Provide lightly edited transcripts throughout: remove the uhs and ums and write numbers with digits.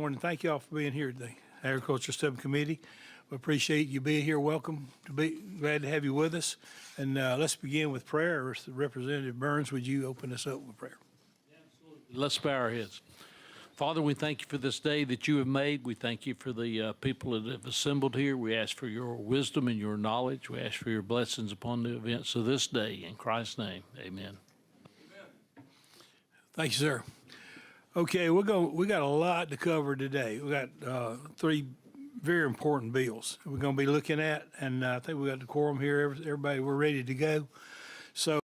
morning. Thank you all for being here today. Agriculture Subcommittee. We appreciate you being here. Welcome. Glad to have you with us. And let's begin with prayer. Representative Burns, would you open us up with prayer? Let's bow our heads. Father, we thank you for this day that you have made. We thank you for the people that have assembled here. We ask for your wisdom and your knowledge. We ask for your blessings upon the events of this day. In Christ's name, amen. Thank you, sir. Okay, we got a lot to cover today. We got three very important bills we're going to be looking at, and I think we got the quorum here. Everybody, we're ready to go. So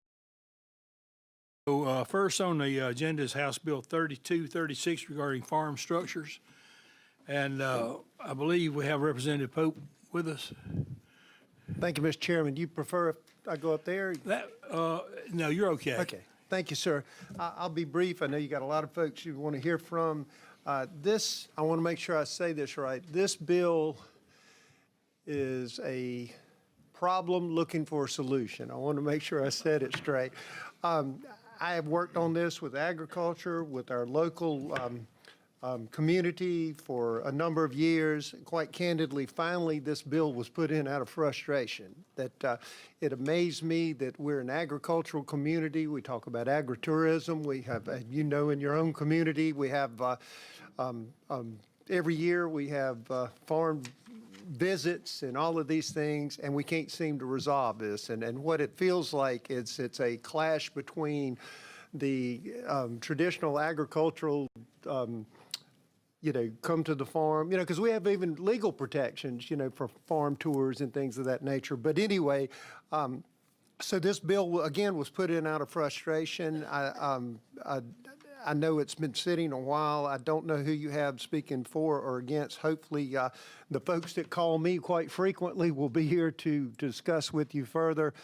first on the agenda is House Bill 3236 regarding farm structures, and I believe we have Representative Pope with us. Thank you, Mr. Chairman. Do you prefer if I go up there? No, you're okay. Okay. Thank you, sir. I'll be brief. I know you got a lot of folks you want to hear from. I want to make sure I say this right. This bill is a problem looking for a solution. I want to make sure I said it straight. I have worked on this with agriculture, with our local community for a number of years. Quite candidly, finally, this bill was put in out of frustration. That it amazed me that we're an agricultural community. We talk about agritourism. We have, you know, in your own community, we have every year we have farm visits and all of these things, and we can't seem to resolve this. And what it feels like is it's a clash between the traditional agricultural come to the farm, because we have even legal protections, for farm tours and things of that nature. But anyway, so this bill, again, was put in out of frustration. I know it's been sitting a while. I don't know who you have speaking for or against. Hopefully, the folks that call me quite frequently will be here to discuss with you further.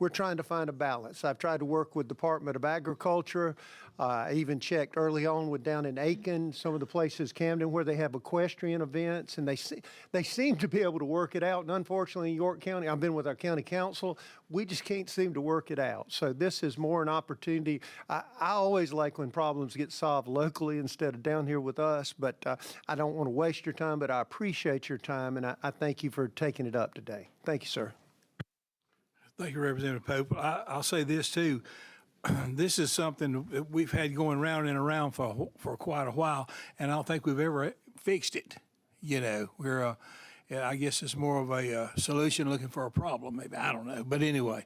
We're trying to find a balance. I've tried to work with Department of Agriculture. I even checked early on with down in Aiken, some of the places, Camden, where they have equestrian events, and they seem to be able to work it out. And unfortunately, in York County, I've been with our county council, we just can't seem to work it out. So this is more an opportunity. I always like when problems get solved locally instead of down here with us, but I don't want to waste your time, but I appreciate your time, and I thank you for taking it up today. Thank you, sir. Thank you, Representative Pope. I'll say this too. This is something that we've had going round and around for quite a while, and I don't think we've ever fixed it. We're I guess it's more of a solution looking for a problem. Maybe, I don't know. But anyway,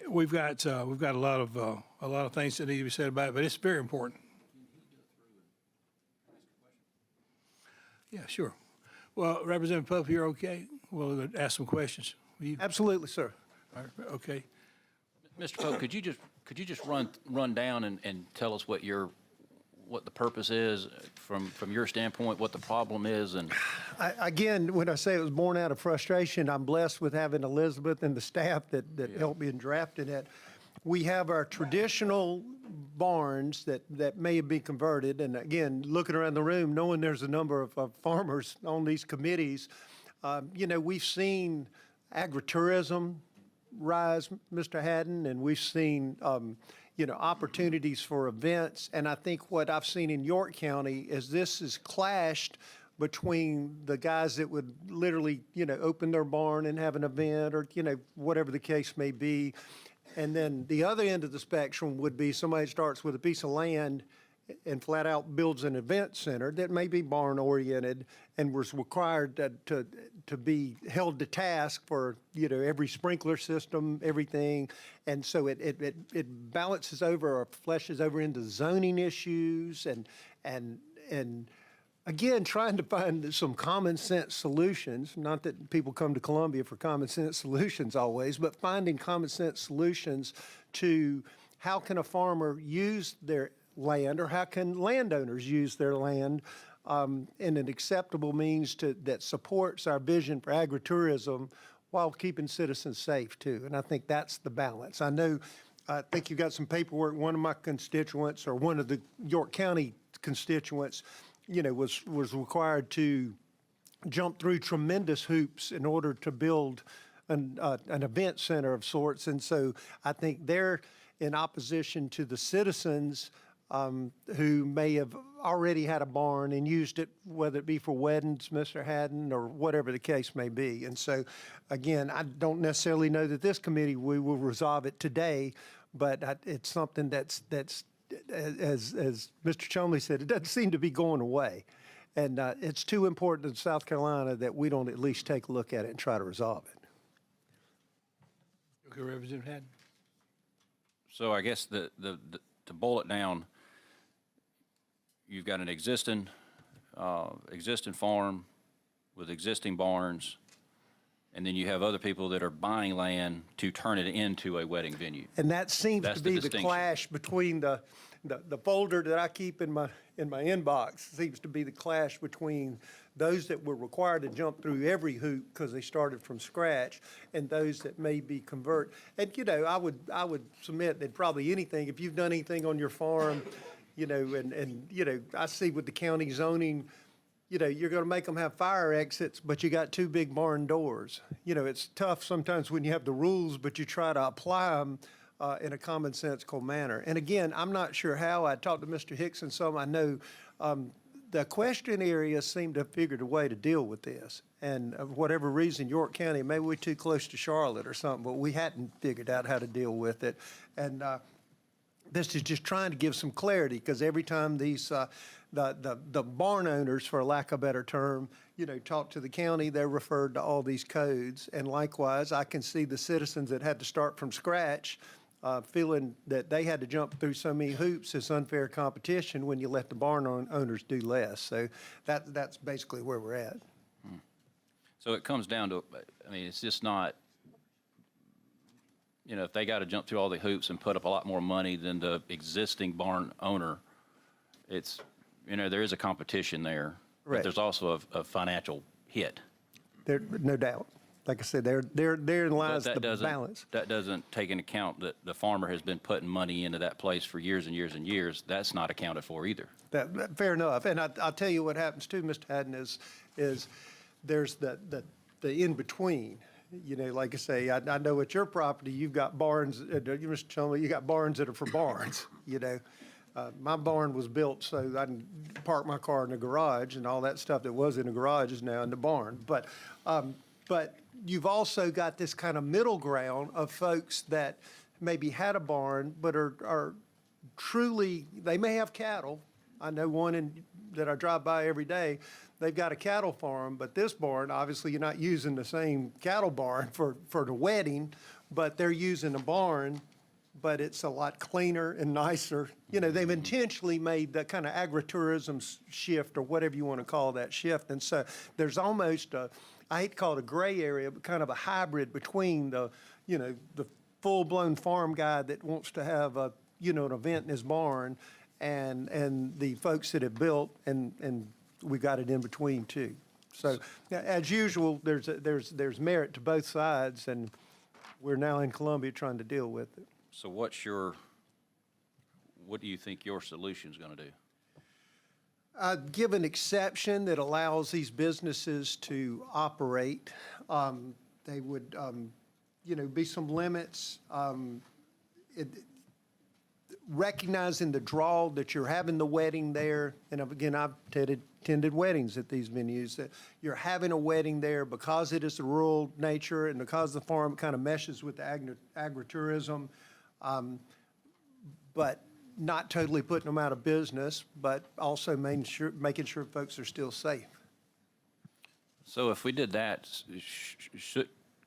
we've got a lot of things that need to be said about it, but it's very important. Yeah, sure. Well, Representative Pope, you're okay. We'll ask some questions. Absolutely, sir. All right, okay. Mr. Pope, could you just run down and tell us what the purpose is from your standpoint, what the problem is? And again, when I say it was born out of frustration, I'm blessed with having Elizabeth and the staff that helped me in drafting it. We have our traditional barns that may be converted, and again, looking around the room, knowing there's a number of farmers on these committees, we've seen agritourism rise, Mr. Haddon, and we've seen, opportunities for events. And I think what I've seen in York County is this is clashed between the guys that would literally, open their barn and have an event or, whatever the case may be. And then the other end of the spectrum would be somebody starts with a piece of land and flat out builds an event center that may be barn oriented and was required to be held to task for every sprinkler system, everything, and so it balances over or fleshes over into zoning issues and again trying to find some common sense solutions. Not that people come to Columbia for common sense solutions always, but finding common sense solutions to how can a farmer use their land, or how can landowners use their land in an acceptable means that supports our vision for agritourism while keeping citizens safe too. And I think that's the balance. I think you've got some paperwork. One of my constituents, or one of the York County constituents, was required to jump through tremendous hoops in order to build an event center of sorts. And so I think they're in opposition to the citizens who may have already had a barn and used it, whether it be for weddings, Mr. Haddon, or whatever the case may be. And so, again, I don't necessarily know that this committee, we will resolve it today, but it's something that's as Mr. Chumley said, it doesn't seem to be going away. And it's too important to South Carolina that we don't at least take a look at it and try to resolve it. Okay, Representative Haddon. So I guess to boil it down, you've got an existing farm with existing barns, and then you have other people that are buying land to turn it into a wedding venue. And that seems That's to the be the distinction. clash between the folder that I keep in my inbox seems to be the clash between those that were required to jump through every hoop because they started from scratch, and those that may be convert. And I would submit that probably anything, if you've done anything on your farm, and I see with the county zoning, you're going to make them have fire exits, but you got two big barn doors. It's tough sometimes when you have the rules, but you try to apply them in a commonsensical manner. And again, I'm not sure how. I talked to Mr. Hickson some. I know the question areas seem to have figured a way to deal with this. And for whatever reason, York County, maybe we're too close to Charlotte or something, but we hadn't figured out how to deal with it. And this is just trying to give some clarity, because every time these the barn owners, for lack of a better term, talk to the county, they're referred to all these codes. And likewise, I can see the citizens that had to start from scratch feeling that they had to jump through so many hoops. It's unfair competition when you let the barn owners do less. So that's basically where we're at. So it comes down to, it's just not, if they got to jump through all the hoops and put up a lot more money than the existing barn owner, it's, there is a competition there. Right. But there's also a financial hit. There, no doubt. Like I said, therein lies But the balance. that doesn't take into account that the farmer has been putting money into that place for years and years and years. That's not accounted for either. Fair enough. And I'll tell you what happens too, Mr. Haddon, is there's the in-between. Like I say, I know at your property, you've got barns, Mr. Chumley, you got barns that are for barns, My barn was built so I can park my car in the garage, and all that stuff that was in the garage is now in the barn. But you've also got this kind of middle ground of folks that maybe had a barn but are truly, they may have cattle. I know one that I drive by every day. They've got a cattle farm, but this barn, obviously you're not using the same cattle barn for the wedding, but they're using a barn, but it's a lot cleaner and nicer. They've intentionally made that kind of agritourism shift, or whatever you want to call that shift. And so there's almost I hate to call it a gray area, but kind of a hybrid between the full-blown farm guy that wants to have an event in his barn and the folks that have built, and we got it in between too. So as usual, there's merit to both sides, and we're now in Columbia trying to deal with it. So what do you think your solution is going to do? Give an exception that allows these businesses to operate. They would, be some limits. Recognizing the draw that you're having the wedding there, and again, I've attended weddings at these venues, that you're having a wedding there because it is a rural nature and because the farm kind of meshes with the agritourism, but not totally putting them out of business, but also making sure folks are still safe. So if we did that,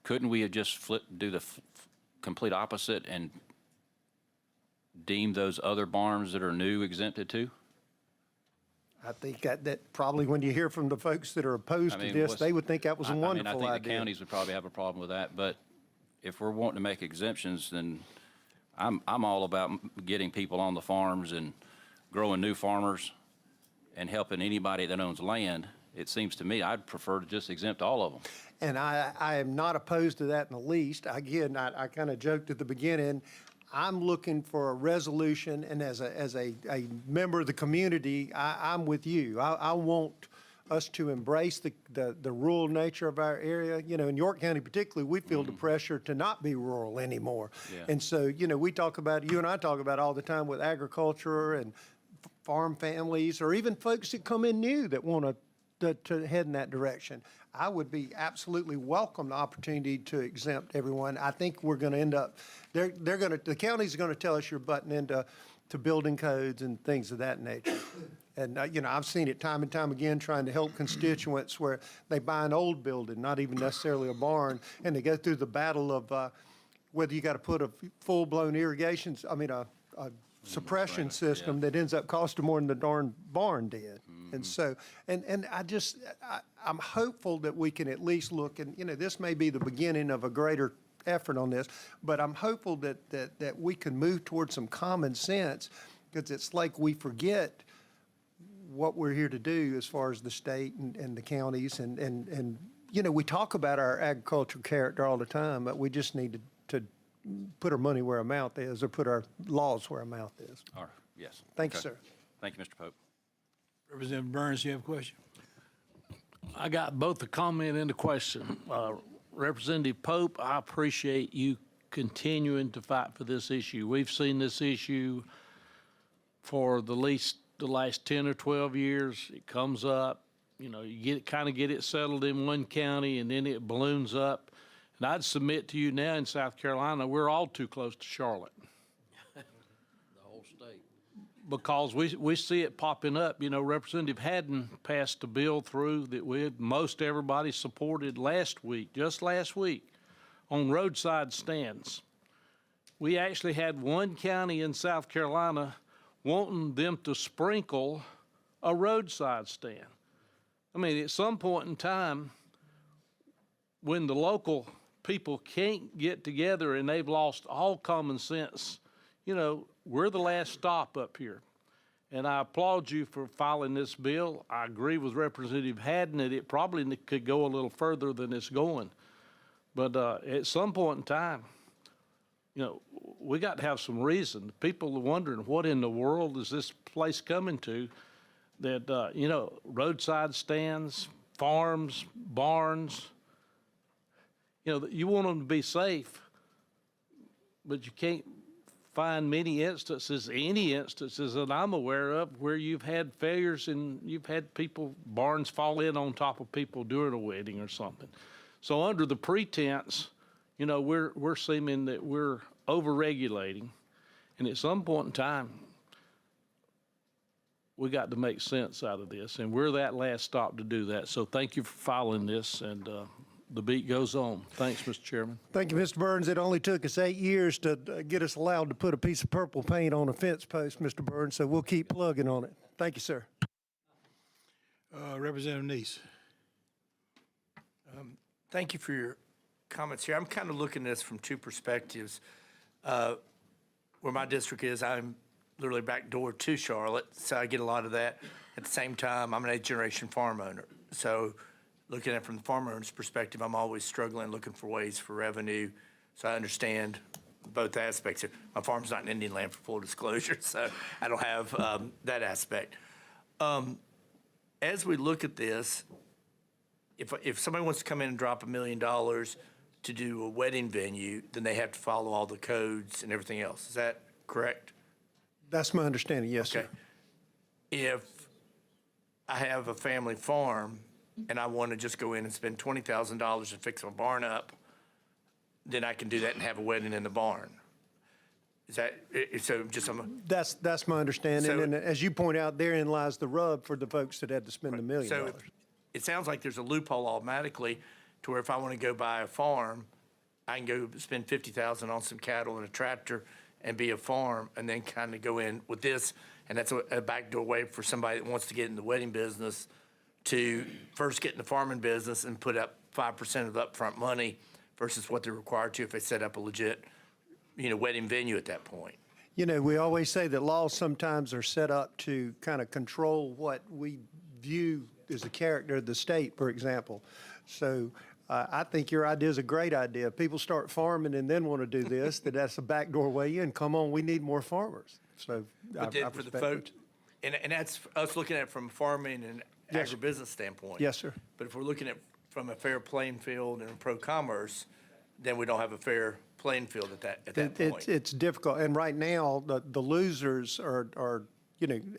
couldn't we have just do the complete opposite and deem those other barns that are new exempted too? I think that probably when you hear from the folks that are opposed to this, they would think that was a wonderful idea. I think the counties would probably have a problem with that, but if we're wanting to make exemptions, then I'm all about getting people on the farms and growing new farmers and helping anybody that owns land. It seems to me I'd prefer to just exempt all of them. And I am not opposed to that in the least. Again, I kind of joked at the beginning, I'm looking for a resolution, and as a member of the community, I'm with you. I want us to embrace the rural nature of our area. You know, in York County particularly, we feel the pressure to not be rural anymore. Yeah. And so, you know, you and I talk about all the time with agriculture and farm families, or even folks that come in new that want to head in that direction. I would be absolutely welcome the opportunity to exempt everyone. I think we're going to end up, the county's going to tell us you're butting into building codes and things of that nature. And, you know, I've seen it time and time again trying to help constituents where they buy an old building, not even necessarily a barn, and they go through the battle of whether you got to put a full-blown a suppression system that ends up costing more than the darn barn did. And so, and I'm hopeful that we can at least look, and, you know, this may be the beginning of a greater effort on this, but I'm hopeful that we can move towards some common sense, because it's like we forget what we're here to do as far as the state and the counties. And you know, we talk about our agricultural character all the time, but we just need to put our money where our mouth is, or put our laws where our mouth is. All right, yes. Thank you, Okay. sir. Thank you, Mr. Pope. Representative Burns, you have a question? I got both the comment and the question. Representative Pope, I appreciate you continuing to fight for this issue. We've seen this issue for the last 10 or 12 years. It comes up, you know, you get it settled in one county, and then it balloons up. And I'd submit to you now in South Carolina, we're all too close to Charlotte. The whole state. Because we see it popping up. You know, Representative Haddon passed a bill through that most everybody supported just last week, on roadside stands. We actually had one county in South Carolina wanting them to sprinkle a roadside stand. I mean, at some point in time, when the local people can't get together and they've lost all common sense, you know, we're the last stop up here. And I applaud you for filing this bill. I agree with Representative Haddon that it probably could go a little further than it's going. But at some point in time, you know, we got to have some reason. People are wondering, what in the world is this place coming to? That, you know, roadside stands, farms, barns, you know, you want them to be safe, but you can't find any instances that I'm aware of where you've had failures and you've had barns fall in on top of people during a wedding or something. So under the pretense, you know, we're seeming that we're over-regulating, and at some point in time, we got to make sense out of this, and we're that last stop to do that. So thank you for filing this, and the beat goes on. Thanks, Mr. Chairman. Thank you, Mr. Burns. It only took us 8 years to get us allowed to put a piece of purple paint on a fence post, Mr. Burns, so we'll keep plugging on it. Thank you, sir. Representative Neese. Thank you for your comments here. I'm kind of looking at this from two perspectives. Where my district is, I'm literally back door to Charlotte, so I get a lot of that. At the same time, I'm an 8th-generation farm owner. So looking at it from the farm owner's perspective, I'm always struggling, looking for ways for revenue. So I understand both aspects. My farm's not in Indian land, for full disclosure, so I don't have that aspect. As we look at this, if somebody wants to come in and drop $1 million to do a wedding venue, then they have to follow all the codes and everything else. Is that correct? That's my understanding, yes, Okay. sir. If I have a family farm and I want to just go in and spend $20,000 to fix my barn up, then I can do that and have a wedding in the barn. Is that, so just That's my understanding, So- and as you point out, therein lies the rub for the folks that had to spend $1 million. So it sounds like there's a loophole automatically to where if I want to go buy a farm, I can go spend $50,000 on some cattle and a tractor and be a farm, and then kind of go in with this, and that's a backdoor way for somebody that wants to get in the wedding business to first get in the farming business and put up 5% of the upfront money versus what they're required to if they set up a legit, you know, wedding venue at that point. You know, we always say that laws sometimes are set up to kind of control what we view as the character of the state, for example. So I think your idea is a great idea. If people start farming and then want to do this, that's a backdoor way in. Come on, we need more farmers. So But then for the folks, and that's us looking at it from a farming and Yes, sir. agribusiness standpoint. Yes, sir. But if we're looking at from a fair playing field and pro-commerce, then we don't have a fair playing field at that point. It's difficult, and right now, the losers are,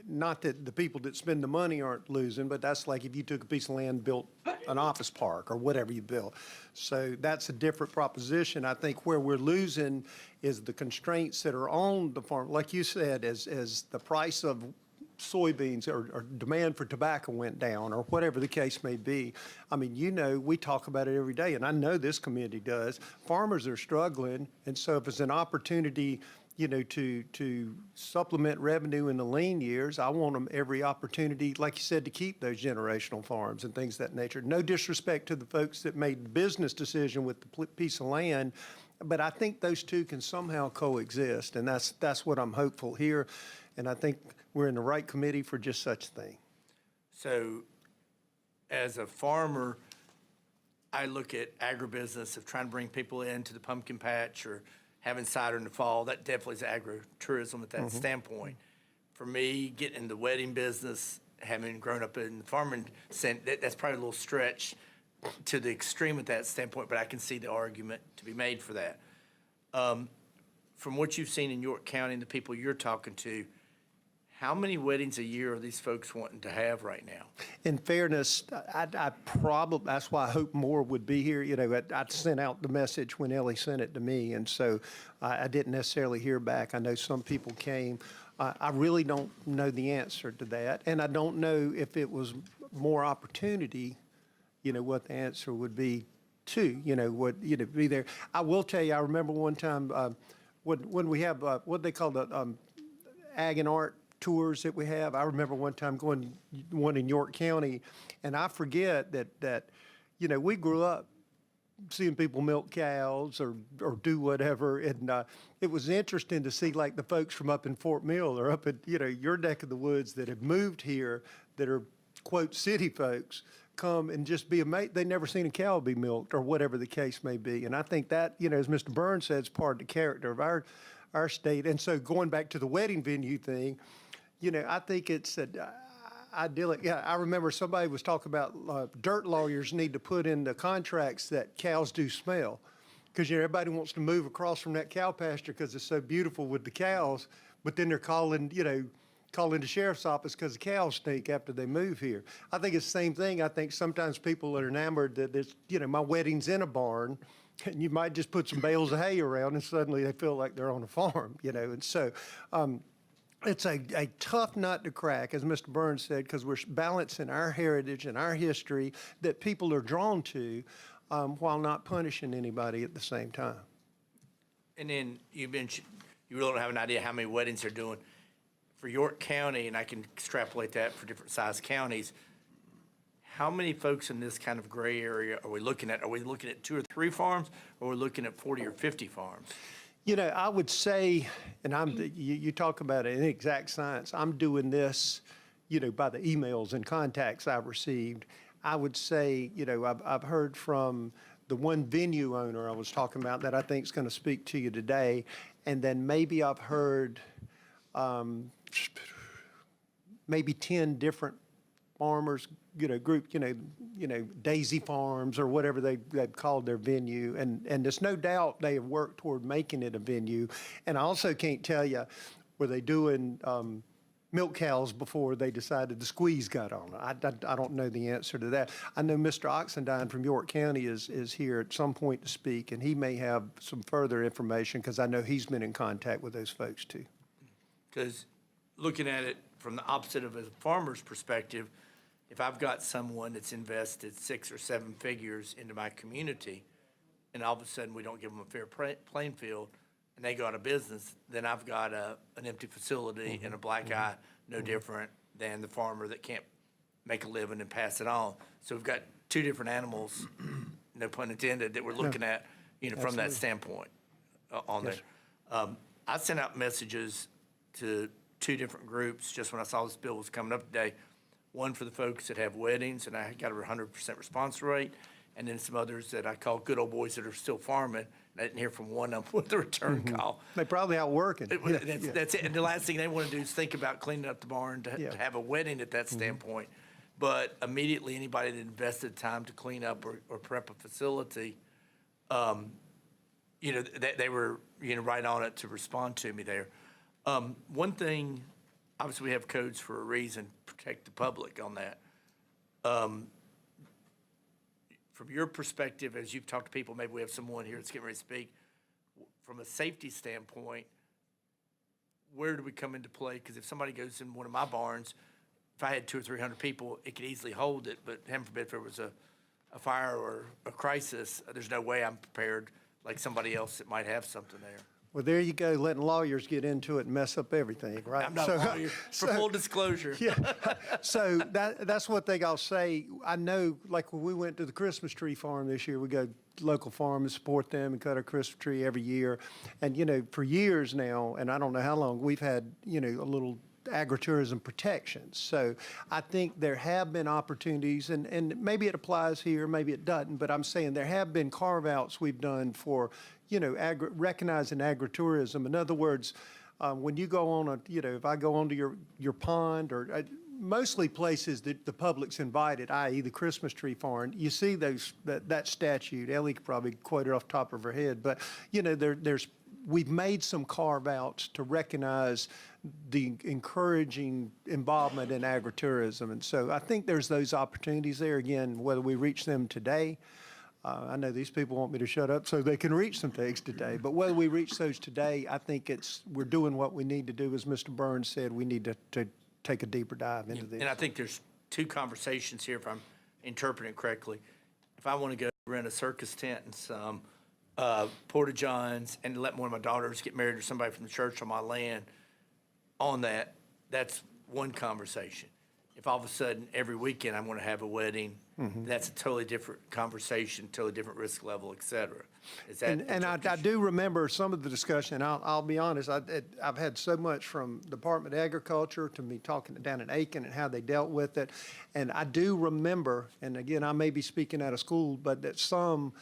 not that the people that spend the money aren't losing, but that's like if you took a piece of land, and built an office park or whatever you built. So that's a different proposition. I think where we're losing is the constraints that are on the farm. Like you said, as the price of soybeans or demand for tobacco went down, or whatever the case may be. I mean, we talk about it every day, and I know this community does. Farmers are struggling, and so if it's an opportunity, to supplement revenue in the lean years, I want them every opportunity, like you said, to keep those generational farms and things of that nature. No disrespect to the folks that made the business decision with the piece of land, but I think those two can somehow coexist, and that's what I'm hopeful here. And I think we're in the right committee for just such a thing. So as a farmer, I look at agribusiness of trying to bring people into the pumpkin patch or having cider in the fall. That definitely is agritourism at that standpoint. For me, getting in the wedding business, having grown up in the farming, that's probably a little stretch to the extreme at that standpoint, but I can see the argument to be made for that. From what you've seen in York County and the people you're talking to, how many weddings a year are these folks wanting to have right now? In fairness, I probably, that's why I hope more would be here. I sent out the message when Ellie sent it to me, and so I didn't necessarily hear back. I know some people came. I really don't know the answer to that, and I don't know if it was more opportunity, what the answer would be too, be there. I will tell you, I remember one time when we have what they call the ag and art tours that we have. I remember one time going one in York County, and I forget that we grew up seeing people milk cows or do whatever, and it was interesting to see like the folks from up in Fort Mill or up at your neck of the woods that have moved here that are quote city folks come and just be amazed. They never seen a cow be milked or whatever the case may be, and I think that as Mr. Burns said, is part of the character of our state. And so going back to the wedding venue thing, I think it's idyllic. Yeah, I remember somebody was talking about dirt lawyers need to put in the contracts that cows do smell, because everybody wants to move across from that cow pasture because it's so beautiful with the cows, but then they're calling the sheriff's office because the cows stink after they move here. I think it's the same thing. I think sometimes people are enamored that it's, my wedding's in a barn, and you might just put some bales of hay around and suddenly they feel like they're on a farm, and so it's a tough nut to crack, as Mr. Burns said, because we're balancing our heritage and our history that people are drawn to while not punishing anybody at the same time. And then you mentioned you really don't have an idea how many weddings they're doing. For York County, and I can extrapolate that for different size counties, how many folks in this kind of gray area are we looking at? Are we looking at 2 or 3 farms, or are we looking at 40 or 50 farms? I would say, and you talk about an exact science, I'm doing this, by the emails and contacts I've received. I would say, I've heard from the one venue owner I was talking about that I think is going to speak to you today, and then maybe I've heard maybe 10 different farmers, group, Daisy Farms or whatever they've called their venue. And there's no doubt they have worked toward making it a venue. And I also can't tell you, were they doing milk cows before they decided the squeeze got on? I don't know the answer to that. I know Mr. Oxendine from York County is here at some point to speak, and he may have some further information because I know he's been in contact with those folks too. Because looking at it from the opposite of a farmer's perspective, if I've got someone that's invested 6 or 7 figures into my community, and all of a sudden we don't give them a fair playing field, and they go out of business, then I've got an empty facility and a black eye, no different than the farmer that can't make a living and pass it on. So we've got 2 different animals, no pun intended, that we're looking at, from that standpoint on Yes, there. I sent out messages to 2 different groups just when I saw this bill was coming up today. One for the folks that have weddings, and I got a 100% response rate, and then some others that I call good old boys that are still farming. And I didn't hear from one of them with a return call. They probably out working. That's it. And the last thing they want to do is think about cleaning up the barn to have a wedding at that standpoint. but immediately anybody that invested time to clean up or prep a facility, they were, right on it to respond to me there. One thing, obviously we have codes for a reason, protect the public on that. From your perspective, as you've talked to people, maybe we have someone here that's getting ready to speak, from a safety standpoint, where do we come into play? Because if somebody goes in one of my barns, if I had 200 or 300 people, it could easily hold it, but heaven forbid if there was a fire or a crisis, there's no way I'm prepared like somebody else that might have something there. Well, there you go, letting lawyers get into it and mess up everything, right? I'm not a lawyer, for full disclosure. Yeah, so that's one thing I'll say. I know, like when we went to the Christmas tree farm this year, we go to local farm and support them and cut our Christmas tree every year. And, for years now, and I don't know how long, we've had, a little agritourism protections. So I think there have been opportunities, and maybe it applies here, maybe it doesn't, but I'm saying there have been carve-outs we've done for, recognizing agritourism. In other words, when you go on if I go onto your pond or mostly places that the public's invited, i.e. the Christmas tree farm, you see that statute. Ellie could probably quote it off the top of her head, but we've made some carve-outs to recognize the encouraging involvement in agritourism. And so I think there's those opportunities there. Again, whether we reach them today, I know these people want me to shut up so they can reach some things today, but whether we reach those today, I think we're doing what we need to do. As Mr. Burns said, we need to take a deeper dive into this. And I think there's two conversations here, if I'm interpreting it correctly. If I want to go rent a circus tent and some porta-johns and let one of my daughters get married to somebody from the church on my land on that, that's one conversation. If all of a sudden every weekend I'm going to have a wedding, that's a totally different conversation, totally different risk level, et cetera. Is that? And I do remember some of the discussion. I'll be honest, I've had so much from Department of Agriculture to me talking down in Aiken and how they dealt with it. And I do remember, and again, I may be speaking out of school, but that some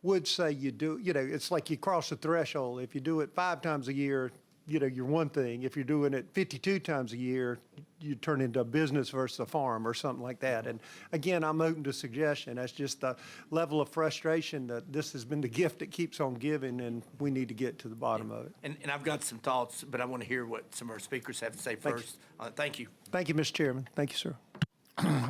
would say it's like you cross the threshold. If you do it 5 times a year, you're one thing. If you're doing it 52 times a year, you turn into a business versus a farm or something like that. And again, I'm open to suggestion. That's just the level of frustration that this has been the gift that keeps on giving, and we need to get to the bottom of it. And I've got some thoughts, but I want to hear what some of our speakers have to say first. Thank you. Thank you, Mr. Chairman. Thank you, sir.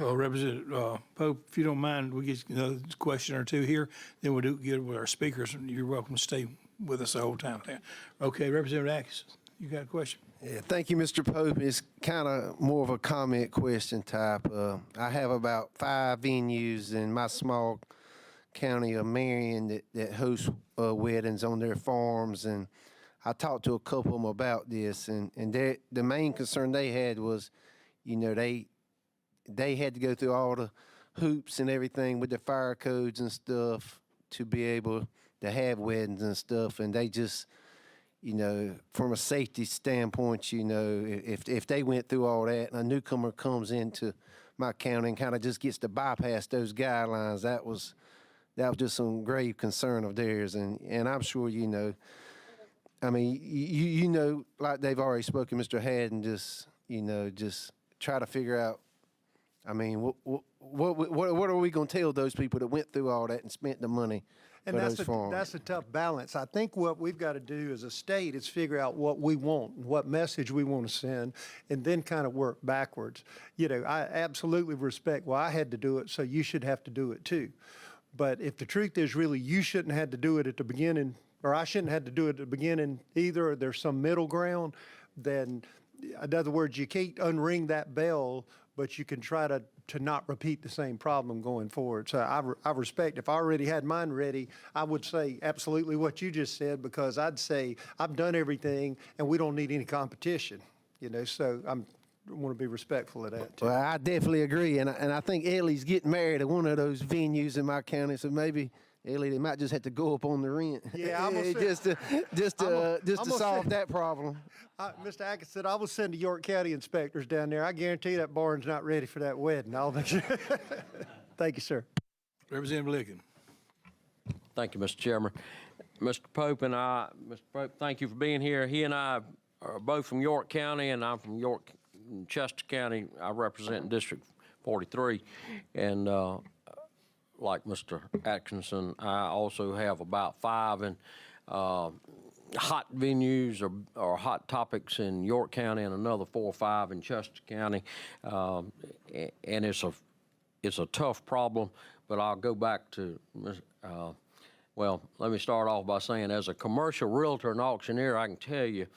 Representative Pope, if you don't mind, we get another question or two here, then we'll do good with our speakers, and you're welcome to stay with us the whole time. Okay, Representative Atkins, you got a question? Yeah, thank you, Mr. Pope. It's kind of more of a comment question type. I have about 5 venues in my small county of Marion that host weddings on their farms, and I talked to a couple of them about this, and the main concern they had was, they had to go through all the hoops and everything with the fire codes and stuff to be able to have weddings and stuff, and they just, from a safety standpoint, if they went through all that and a newcomer comes into my county and kind of just gets to bypass those guidelines, that was just some grave concern of theirs, and I'm sure I mean, like they've already spoken, Mr. Haddon, just try to figure out. I mean, what are we going to tell those people that went through all that and spent the money for those farms? That's a tough balance. I think what we've got to do as a state is figure out what we want, and what message we want to send, and then kind of work backwards. I absolutely respect, well, I had to do it, so you should have to do it too. But if the truth is really you shouldn't have to do it at the beginning, or I shouldn't have to do it at the beginning either, or there's some middle ground, then, in other words, you can't unring that bell, but you can try to not repeat the same problem going forward. So I respect, if I already had mine ready, I would say absolutely what you just said, because I'd say I've done everything and we don't need any competition, so I want to be respectful of that too. Well, I definitely agree, and I think Ellie's getting married at one of those venues in my county, so maybe Ellie, they might just have to go up on the rent. Yeah, I'm gonna just to solve that problem. Mr. Atkins said, I will send the York County inspectors down there. I guarantee that barn's not ready for that wedding. I'll make sure. Thank you, sir. Representative Ligon. Thank you, Mr. Chairman. Mr. Pope, thank you for being here. He and I are both from York County, and I'm from Chester County. I represent District 43. And like Mr. Atkinson, I also have about 5 in hot venues or hot topics in York County and another 4 or 5 in Chester County. And it's a tough problem, but I'll go back to, well, let me start off by saying as a commercial realtor and auctioneer, I can tell you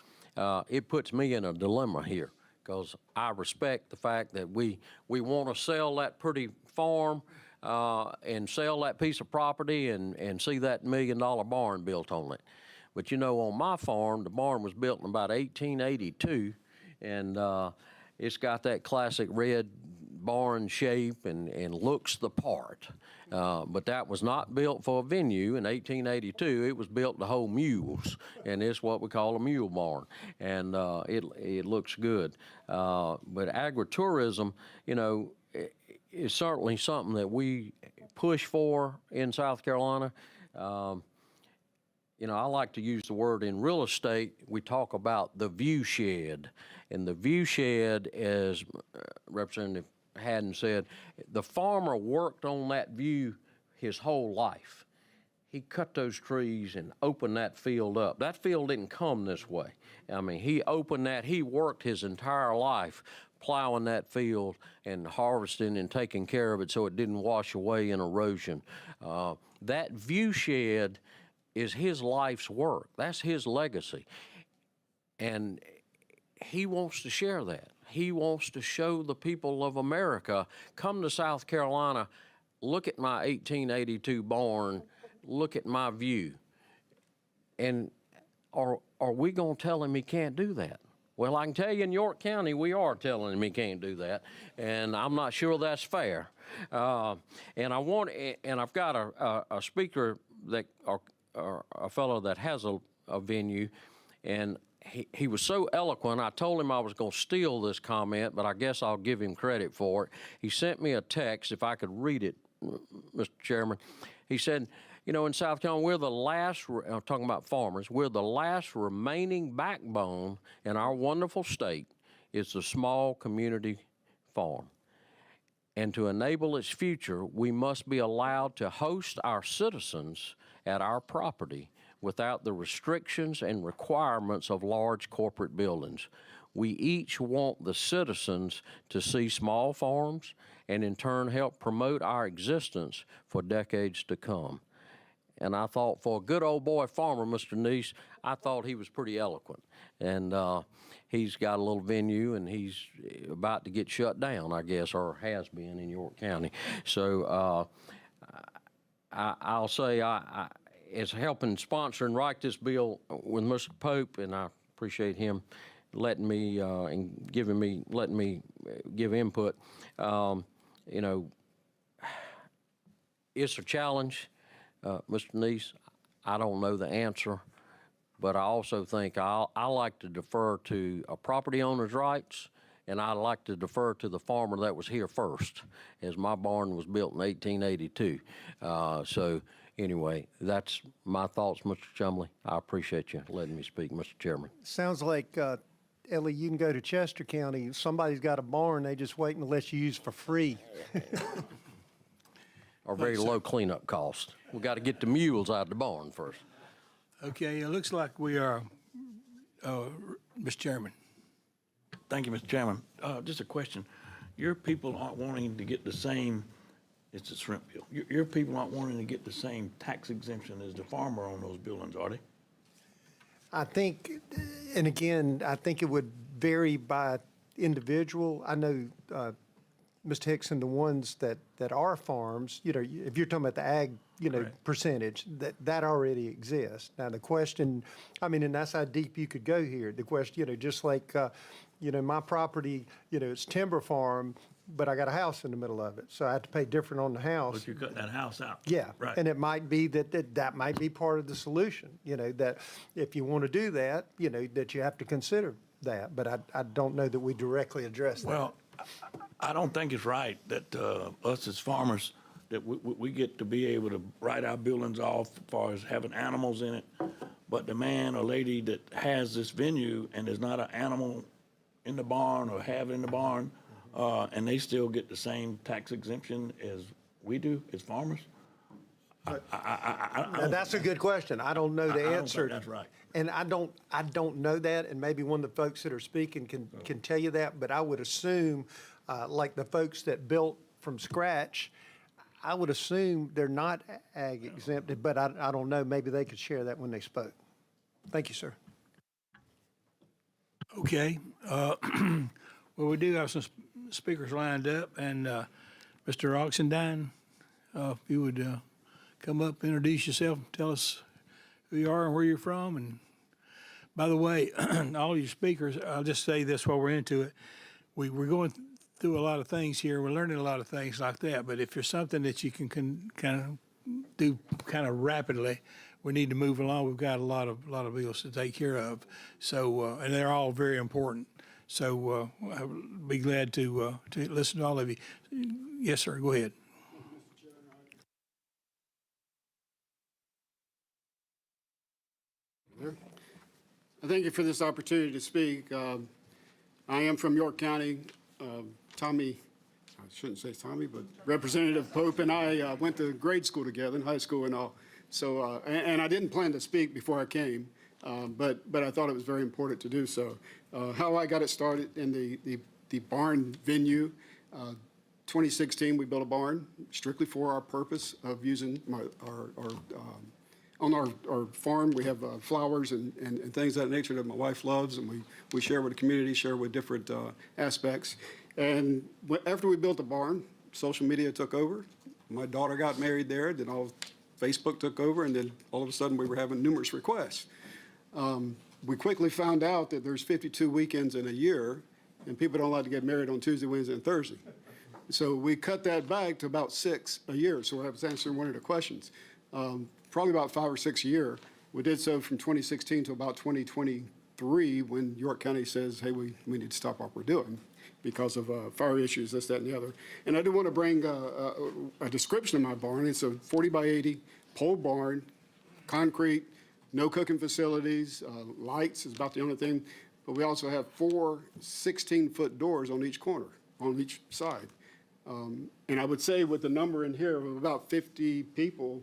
it puts me in a dilemma here because I respect the fact that we want to sell that pretty farm and sell that piece of property and see that $1 million barn built on it. But you know, on my farm, the barn was built in about 1882, and it's got that classic red barn shape and looks the part. But that was not built for a venue in 1882. It was built to hold mules, and it's what we call a mule barn, and it looks good. But agritourism, you know, is certainly something that we push for in South Carolina. You know, I like to use the word in real estate, we talk about the view shed. And the view shed, as Representative Haddon said, the farmer worked on that view his whole life. He cut those trees and opened that field up. That field didn't come this way. I mean, he opened that, he worked his entire life plowing that field and harvesting and taking care of it so it didn't wash away in erosion. That view shed is his life's work. That's his legacy. And he wants to share that. He wants to show the people of America, come to South Carolina, look at my 1882 barn, look at my view. And are we going to tell him he can't do that? Well, I can tell you in York County, we are telling him he can't do that, and I'm not sure that's fair. And I've got a speaker that, or a fellow that has a venue, and he was so eloquent, I told him I was going to steal this comment, but I guess I'll give him credit for it. He sent me a text, if I could read it, Mr. Chairman. He said, you know, in South Carolina, we're the last, I'm talking about farmers, we're the last remaining backbone in our wonderful state. It's a small community farm. And to enable its future, we must be allowed to host our citizens at our property without the restrictions and requirements of large corporate buildings. We each want the citizens to see small farms and in turn help promote our existence for decades to come. And I thought, for a good old boy farmer, Mr. Neese, I thought he was pretty eloquent. And he's got a little venue, and he's about to get shut down, I guess, or has been in York County. So I'll say as helping sponsor and write this bill with Mr. Pope, and I appreciate him letting me letting me give input. You know, it's a challenge. Mr. Neese, I don't know the answer, but I also think I like to defer to a property owner's rights, and I like to defer to the farmer that was here first, as my barn was built in 1882. So anyway, that's my thoughts, Mr. Chumley. I appreciate you letting me speak, Mr. Chairman. Sounds like, Ellie, you can go to Chester County. Somebody's got a barn, they just waiting to let you use for free. Or very low cleanup cost. We got to get the mules out of the barn first. Okay, it looks like we are, Mr. Chairman. Thank you, Mr. Chairman. Just a question. Your people aren't wanting to get the same, it's a shrimp bill. Your people aren't wanting to get the same tax exemption as the farmer on those buildings, are they? I think, and again, I think it would vary by individual. I know, Mr. Hickson, the ones that are farms, you know, if you're talking about the ag, you know, Correct. percentage, that already exists. Now, the question, I mean, and that's how deep you could go here. The question, you know, just like, you know, my property, you know, it's timber farm, but I got a house in the middle of it. So I have to pay different on the house. But you're cutting that house out. Yeah, Right. and it might be that might be part of the solution, you know, that if you want to do that, you know, that you have to consider that. But I don't know that we directly address that. Well, I don't think it's right that us as farmers, that we get to be able to write our buildings off as far as having animals in it. But the man or lady that has this venue and there's not an animal in the barn or have it in the barn, and they still get the same tax exemption as we do as farmers? Now, that's a good question. I don't know the I don't answer. think that's right. And I don't know that, and maybe one of the folks that are speaking can tell you that, but I would assume, like the folks that built from scratch, I would assume they're not ag exempted, but I don't know. Maybe they could share that when they spoke. Thank you, sir. Okay. Well, we do have some speakers lined up, and Mr. Oxendine, if you would come up, introduce yourself, tell us who you are and where you're from. And by the way, all your speakers, I'll just say this while we're into it. We're going through a lot of things here. We're learning a lot of things like that. But if there's something that you can kind of do kind of rapidly, we need to move along. We've got a lot of bills to take care of. So, and they're all very important. So I'll be glad to listen to all of you. Yes, sir. Go ahead. I thank you for this opportunity to speak. I am from York County. Tommy, I shouldn't say Tommy, but Representative Pope and I went to grade school together in high school and all. So, and I didn't plan to speak before I came, but I thought it was very important to do so. How I got it started in the barn venue, 2016, we built a barn strictly for our purpose of using on our farm. We have flowers and things of that nature that my wife loves, and we share with the community, share with different aspects. And after we built the barn, social media took over. My daughter got married there, then Facebook took over, and then all of a sudden we were having numerous requests. We quickly found out that there's 52 weekends in a year, and people don't like to get married on Tuesday, Wednesday, and Thursday. So we cut that back to about 6 a year. So I was answering one of the questions. Probably about 5 or 6 a year. We did so from 2016 to about 2023 when York County says, hey, we need to stop what we're doing because of fire issues, this, that, and the other. And I do want to bring a description of my barn. It's a 40 by 80 pole barn, concrete, no cooking facilities, lights is about the only thing. But we also have 4 16-foot doors on each corner, on each side. And I would say with the number in here of about 50 people,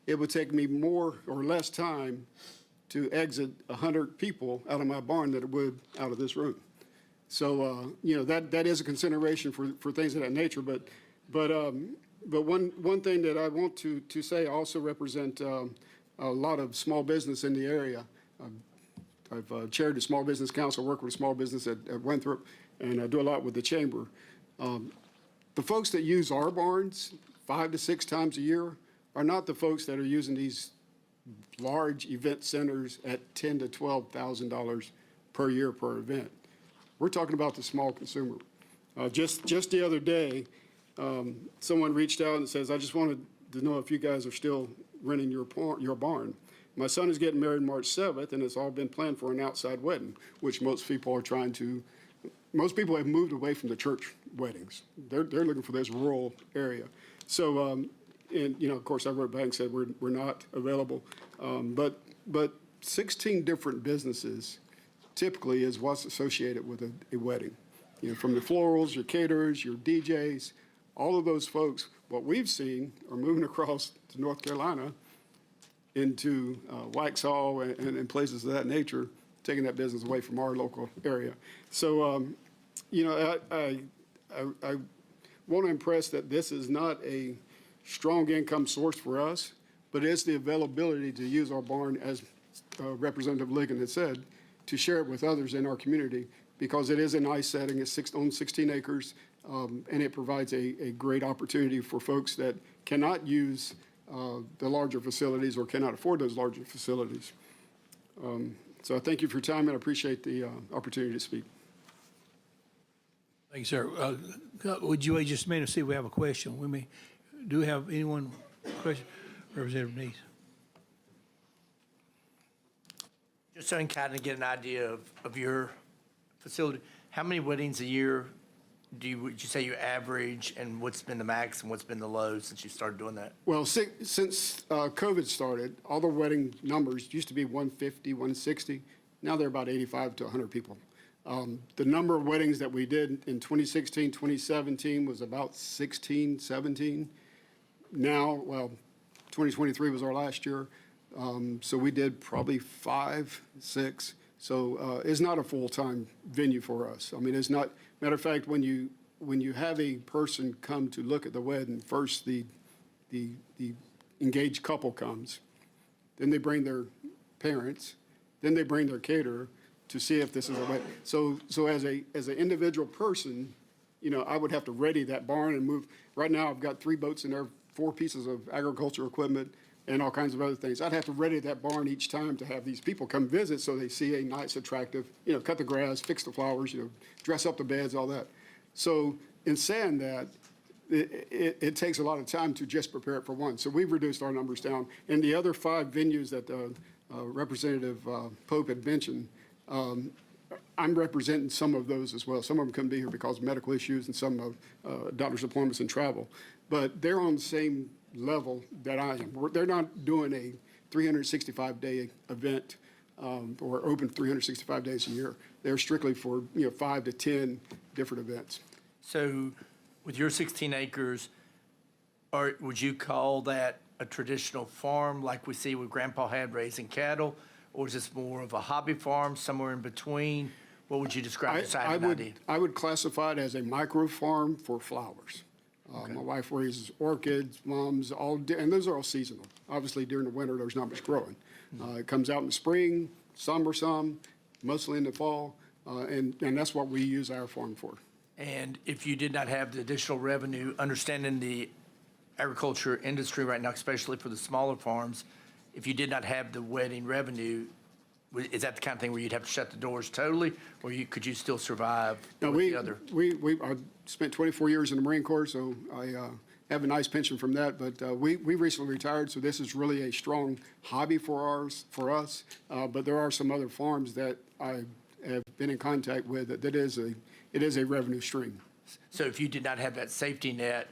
it would take me more or less time to exit 100 people out of my barn than it would out of this room. So, you know, that is a consideration for things of that nature. But one thing that I want to say, I also represent a lot of small business in the area. I've chaired the Small Business Council, worked with a small business at Winthrop, and I do a lot with the chamber. The folks that use our barns 5 to 6 times a year are not the folks that are using these large event centers at $10,000 to $12,000 per year per event. We're talking about the small consumer. Just the other day, someone reached out and says, I just wanted to know if you guys are still renting your barn. My son is getting married March 7th, and it's all been planned for an outside wedding, which most people have moved away from the church weddings. They're looking for this rural area. So, and you know, of course, I wrote back and said we're not available. But 16 different businesses typically is what's associated with a wedding. You know, from the florals, your caterers, your DJs, all of those folks. What we've seen are moving across to North Carolina into Waxhaw and places of that nature, taking that business away from our local area. So, you know, I want to impress that this is not a strong income source for us, but it's the availability to use our barn, as Representative Ligon had said, to share it with others in our community, because it is a nice setting. It's on 16 acres, and it provides a great opportunity for folks that cannot use the larger facilities or cannot afford those larger facilities. So I thank you for your time, and I appreciate the opportunity to speak. Thank you, sir. Would you wait just a minute to see if we have a question? Do we have anyone question? Representative Neese. Just so I can kind of get an idea of your facility, how many weddings a year would you say you average, and what's been the max and what's been the low since you started doing that? Well, since COVID started, all the wedding numbers used to be 150, 160. Now they're about 85 to 100 people. The number of weddings that we did in 2016, 2017 was about 16, 17. Now, well, 2023 was our last year, so we did probably 5, 6. So it's not a full-time venue for us. I mean, it's not, matter of fact, when you have a person come to look at the wedding, first the engaged couple comes, then they bring their parents, then they bring their caterer to see if this is a wedding. So as an individual person, you know, I would have to ready that barn and move. Right now, I've got 3 boats in there, 4 pieces of agricultural equipment, and all kinds of other things. I'd have to ready that barn each time to have these people come visit so they see a nice, attractive, you know, cut the grass, fix the flowers, you know, dress up the beds, all that. So in saying that, it takes a lot of time to just prepare it for one. So we've reduced our numbers down. And the other 5 venues that Representative Pope had mentioned, I'm representing some of those as well. Some of them couldn't be here because of medical issues and some of doctor's appointments and travel. But they're on the same level that I am. They're not doing a 365-day event or open 365 days a year. They're strictly for, you know, 5 to 10 different events. So with your 16 acres, would you call that a traditional farm like we see what Grandpa had raising cattle? Or is this more of a hobby farm, somewhere in between? What would you describe as an idea? I would classify it as a micro farm for flowers. My wife raises orchids, mums, and those are all seasonal. Obviously, during the winter, there's not much growing. It comes out in the spring, summer some, mostly in the fall, and that's what we use our farm for. And if you did not have the additional revenue, understanding the agriculture industry right now, especially for the smaller farms, if you did not have the wedding revenue, is that the kind of thing where you'd have to shut the doors totally, or could you still survive with the other? I spent 24 years in the Marine Corps, so I have a nice pension from that. But we recently retired, so this is really a strong hobby for us. But there are some other farms that I have been in contact with that it is a revenue stream. So if you did not have that safety net,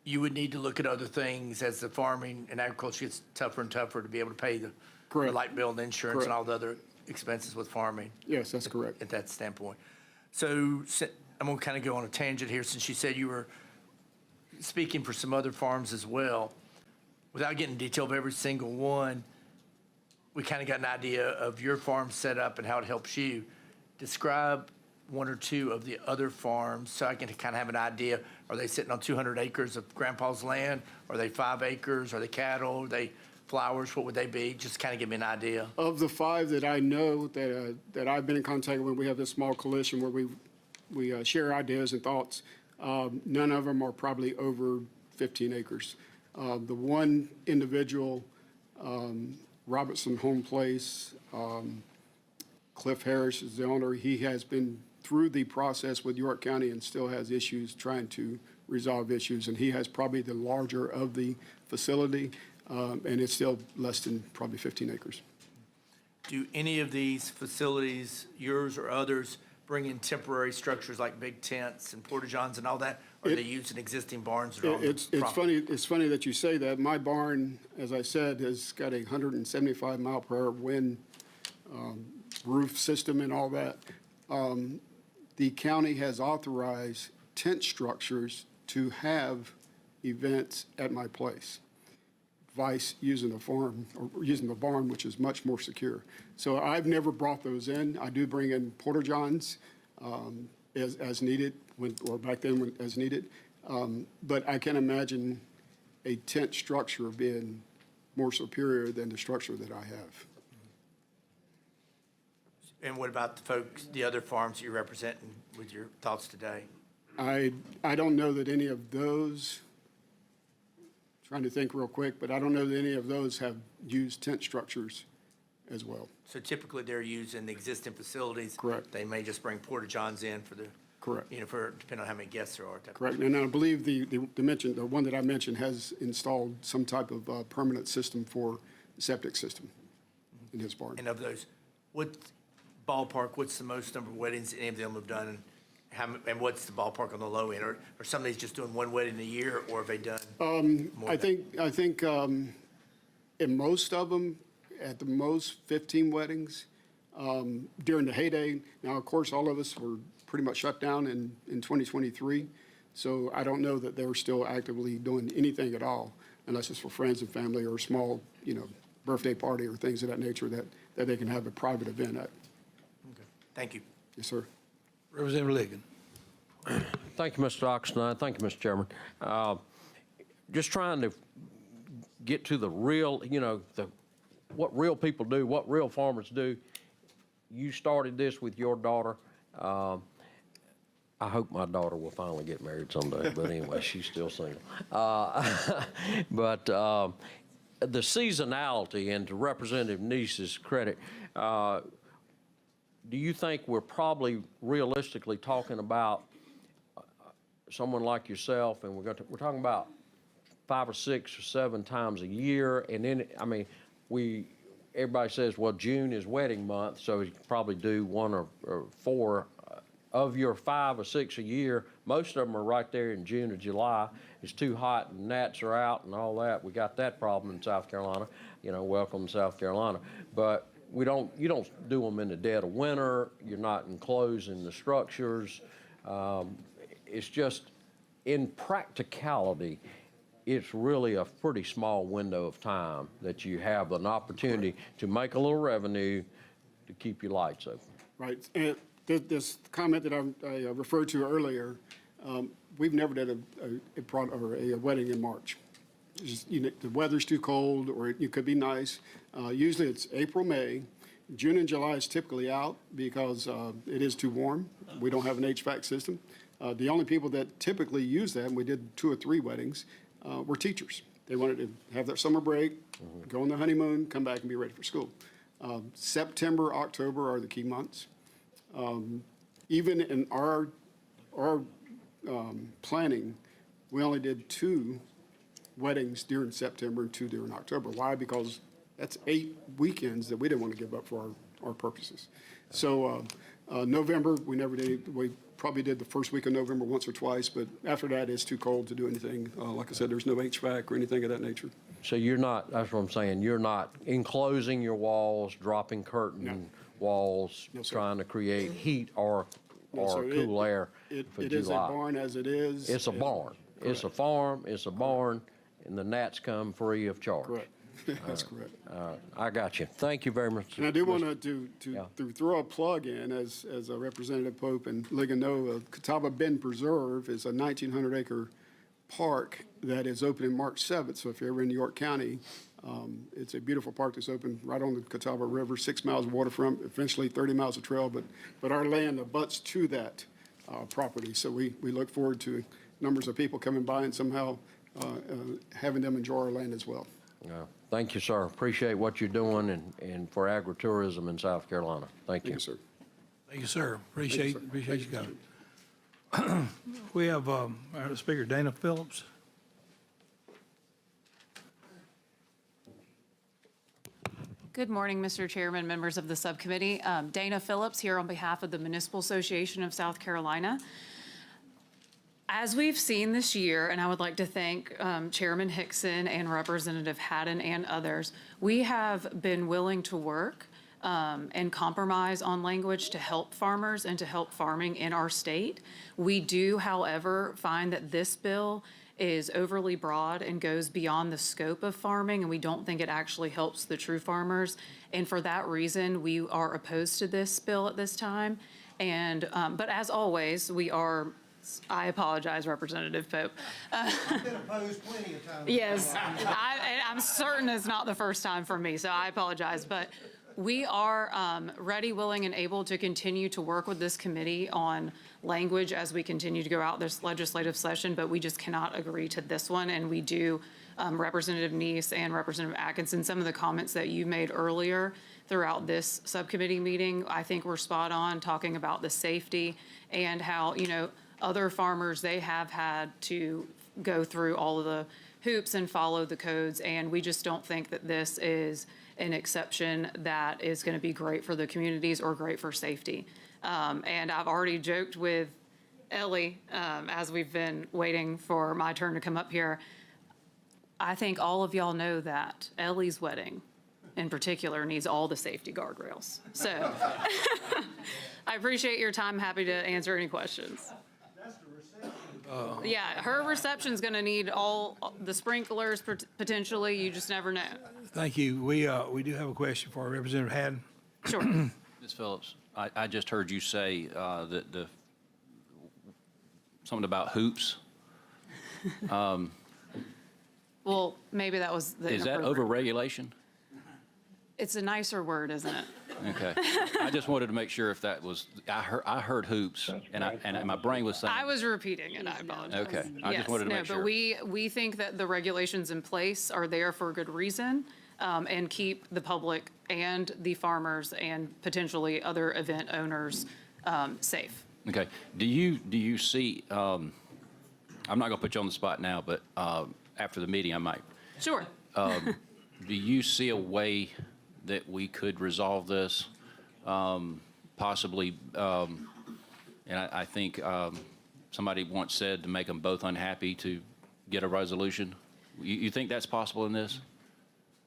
you would need to look at other things as the farming and agriculture gets tougher and tougher to be able to pay the light bill and insurance Correct. and all the other expenses with farming. Yes, that's correct. At that standpoint. So I'm going to kind of go on a tangent here since you said you were speaking for some other farms as well. Without getting detail of every single one, we kind of got an idea of your farm setup and how it helps you. Describe 1 or 2 of the other farms so I can kind of have an idea. Are they sitting on 200 acres of Grandpa's land? Are they 5 acres? Are they cattle? Are they flowers? What would they be? Just kind of give me an idea. Of the 5 that I know that I've been in contact with, we have this small coalition where we share ideas and thoughts. None of them are probably over 15 acres. The one individual, Robertson Home Place, Cliff Harris is the owner. He has been through the process with York County and still has issues trying to resolve issues. And he has probably the larger of the facility, and it's still less than probably 15 acres. Do any of these facilities, yours or others, bring in temporary structures like big tents and porta-johns and all that? Or are they using existing barns that are on the property? It's funny that you say that. My barn, as I said, has got a 175 mile per hour wind roof system and all that. The county has authorized tent structures to have events at my place, vice using the farm or using the barn, which is much more secure. So I've never brought those in. I do bring in porta-johns as needed, or back then as needed. But I can imagine a tent structure being more superior than the structure that I have. And what about the other farms you represent with your thoughts today? I don't know that any of those, trying to think real quick, but I don't know that any of those have used tent structures as well. So typically they're using the existing facilities. Correct. They may just bring porta-johns in for the, Correct. depending on how many guests there are. Correct. And I believe the one that I mentioned has installed some type of permanent system for the septic system in his barn. And of those, what's the most number of weddings any of them have done? And what's the ballpark on the low end? Or some of these just doing one wedding a year, or have they done more? I think in most of them, at the most 15 weddings. during the heyday. Now, of course, all of us were pretty much shut down in 2023. So I don't know that they're still actively doing anything at all, unless it's for friends and family or a small, birthday party or things of that nature that they can have a private event at. Thank you. Yes, sir. Representative Ligon. Thank you, Mr. Oxnard. Thank you, Mr. Chairman. Just trying to get to the real, what real people do, what real farmers do. You started this with your daughter. I hope my daughter will finally get married someday, but anyway, she's still single. But the seasonality, and to Representative Neese's credit, do you think we're probably realistically talking about someone like yourself, and we're talking about 5 or 6 or 7 times a year, and then, everybody says, well, June is wedding month, so you probably do 1 or 4 of your 5 or 6 a year. Most of them are right there in June or July. It's too hot and gnats are out and all that. We got that problem in South Carolina. Welcome to South Carolina. But you don't do them in the dead of winter. You're not enclosing the structures. It's just, in practicality, it's really a pretty small window of time that you have an opportunity to make a little revenue to keep your lights open. Right. And this comment that I referred to earlier, we've never done a wedding in March. It's just, the weather's too cold, or it could be nice. Usually it's April, May. June and July is typically out because it is too warm. We don't have an HVAC system. The only people that typically use that, and we did 2 or 3 weddings, were teachers. They wanted to have their summer break, go on their honeymoon, come back and be ready for school. September, October are the key months. Even in our planning, we only did 2 weddings during September and 2 during October. Why? Because that's 8 weekends that we didn't want to give up for our purposes. So November, we never did. We probably did the first week of November once or twice, but after that, it's too cold to do anything. Like I said, there's no HVAC or anything of that nature. So you're not, that's what I'm saying, you're not enclosing your walls, dropping curtain walls, No, sir. trying to create heat or So cool air for It is a July. barn as it is. It's a barn. It's a farm, it's a barn, and the gnats come free of charge. Correct. That's correct. I got you. Thank you very much. And I do want to Yeah. throw a plug in, as Representative Pope and Ligon know, Catawba Bend Preserve is a 1,900-acre park that is opening March 7th. So if you're ever in New York County, it's a beautiful park that's open right on the Catawba River, 6 miles of waterfront, eventually 30 miles of trail, but our land abuts to that property. So we look forward to numbers of people coming by and somehow having them enjoy our land as well. Thank you, sir. Appreciate what you're doing and for agritourism in South Carolina. Thank you. Thank you, sir. Thank you, sir. Appreciate Thank you coming. We have our Speaker, Dana Phillips. Good morning, Mr. Chairman, members of the subcommittee. Dana Phillips here on behalf of the Municipal Association of South Carolina. As we've seen this year, and I would like to thank Chairman Hickson and Representative Haddon and others, we have been willing to work and compromise on language to help farmers and to help farming in our state. We do, however, find that this bill is overly broad and goes beyond the scope of farming, and we don't think it actually helps the true farmers. And for that reason, we are opposed to this bill at this time. And but as always, I apologize, Representative Pope. I've been opposed plenty of times. Yes, I'm certain it's not the first time for me, so I apologize. But we are ready, willing, and able to continue to work with this committee on language as we continue to go out this legislative session, but we just cannot agree to this one. And we do, Representative Neese and Representative Atkinson, some of the comments that you made earlier throughout this subcommittee meeting, I think were spot on, talking about the safety and how, other farmers, they have had to go through all of the hoops and follow the codes, and we just don't think that this is an exception that is going to be great for the communities or great for safety. And I've already joked with Ellie as we've been waiting for my turn to come up here. I think all of y'all know that Ellie's wedding in particular needs all the safety guardrails. So I appreciate your time. Happy to answer any questions. Yeah, her reception's going to need all the sprinklers potentially. You just never know. Thank you. We do have a question for Representative Haddon. Sure. Ms. Phillips, I just heard you say that something about hoops. Well, maybe that was the Is that inappropriate- overregulation? It's a nicer word, isn't it? Okay. I just wanted to make sure if that was, I heard hoops, and my brain was saying. I was repeating it. I apologize. Okay. I just wanted to make sure. But we think that the regulations in place are there for a good reason, and keep the public and the farmers and potentially other event owners safe. Okay. Do you see, I'm not going to put you on the spot now, but after the meeting, I might. Sure. Do you see a way that we could resolve this? Possibly, and I think somebody once said to make them both unhappy to get a resolution. You think that's possible in this?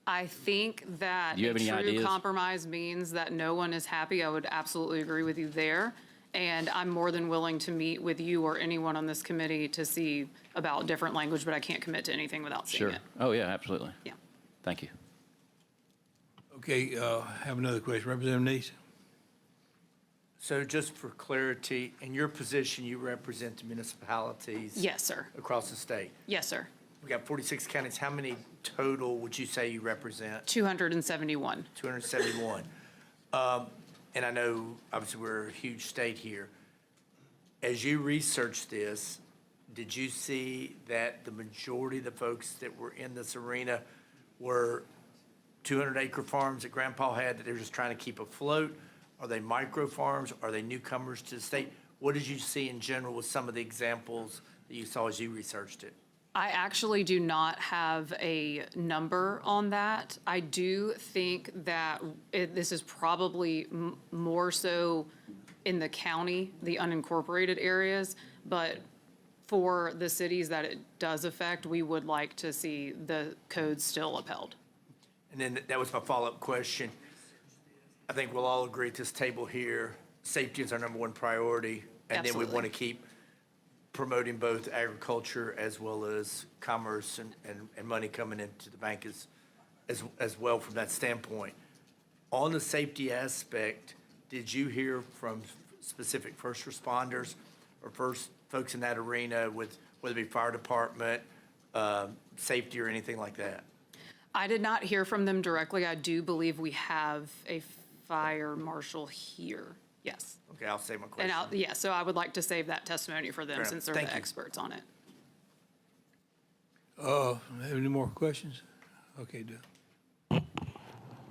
I think that Do you a have any true ideas? compromise means that no one is happy. I would absolutely agree with you there. And I'm more than willing to meet with you or anyone on this committee to see about different language, but I can't commit to anything without seeing Sure. it. Oh, yeah, absolutely. Yeah. Thank you. Okay, have another question. Representative Neese? So just for clarity, in your position, you represent the municipalities Yes, sir. across the state. Yes, sir. We got 46 counties. How many total would you say you represent? 271. 271. And I know, obviously, we're a huge state here. As you researched this, did you see that the majority of the folks that were in this arena were 200-acre farms that Grandpa had that they were just trying to keep afloat? Are they micro farms? Are they newcomers to the state? What did you see in general with some of the examples that you saw as you researched it? I actually do not have a number on that. I do think that this is probably more so in the county, the unincorporated areas, but for the cities that it does affect, we would like to see the codes still upheld. And then that was my follow-up question. I think we'll all agree at this table here, safety is our number one priority. And then we Absolutely. want to keep promoting both agriculture as well as commerce and money coming into the bank as well from that standpoint. On the safety aspect, did you hear from specific first responders or first folks in that arena with whether it be fire department, safety or anything like that? I did not hear from them directly. I do believe we have a fire marshal here. Yes. Okay, I'll save my And question. so I would like to save that testimony for them Fair enough. since they're Thank the you. experts on it. Have any more questions? Okay, Doug.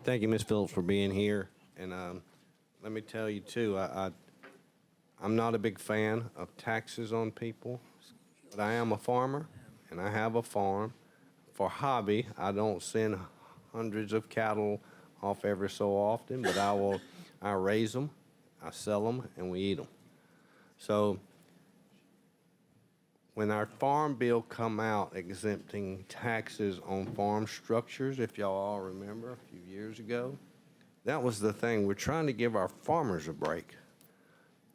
Thank you, Ms. Phillips, for being here. And let me tell you, too, I'm not a big fan of taxes on people, but I am a farmer, and I have a farm. For hobby, I don't send hundreds of cattle off every so often, but I raise them, I sell them, and we eat them. So when our farm bill come out exempting taxes on farm structures, if y'all all remember a few years ago, that was the thing. We're trying to give our farmers a break.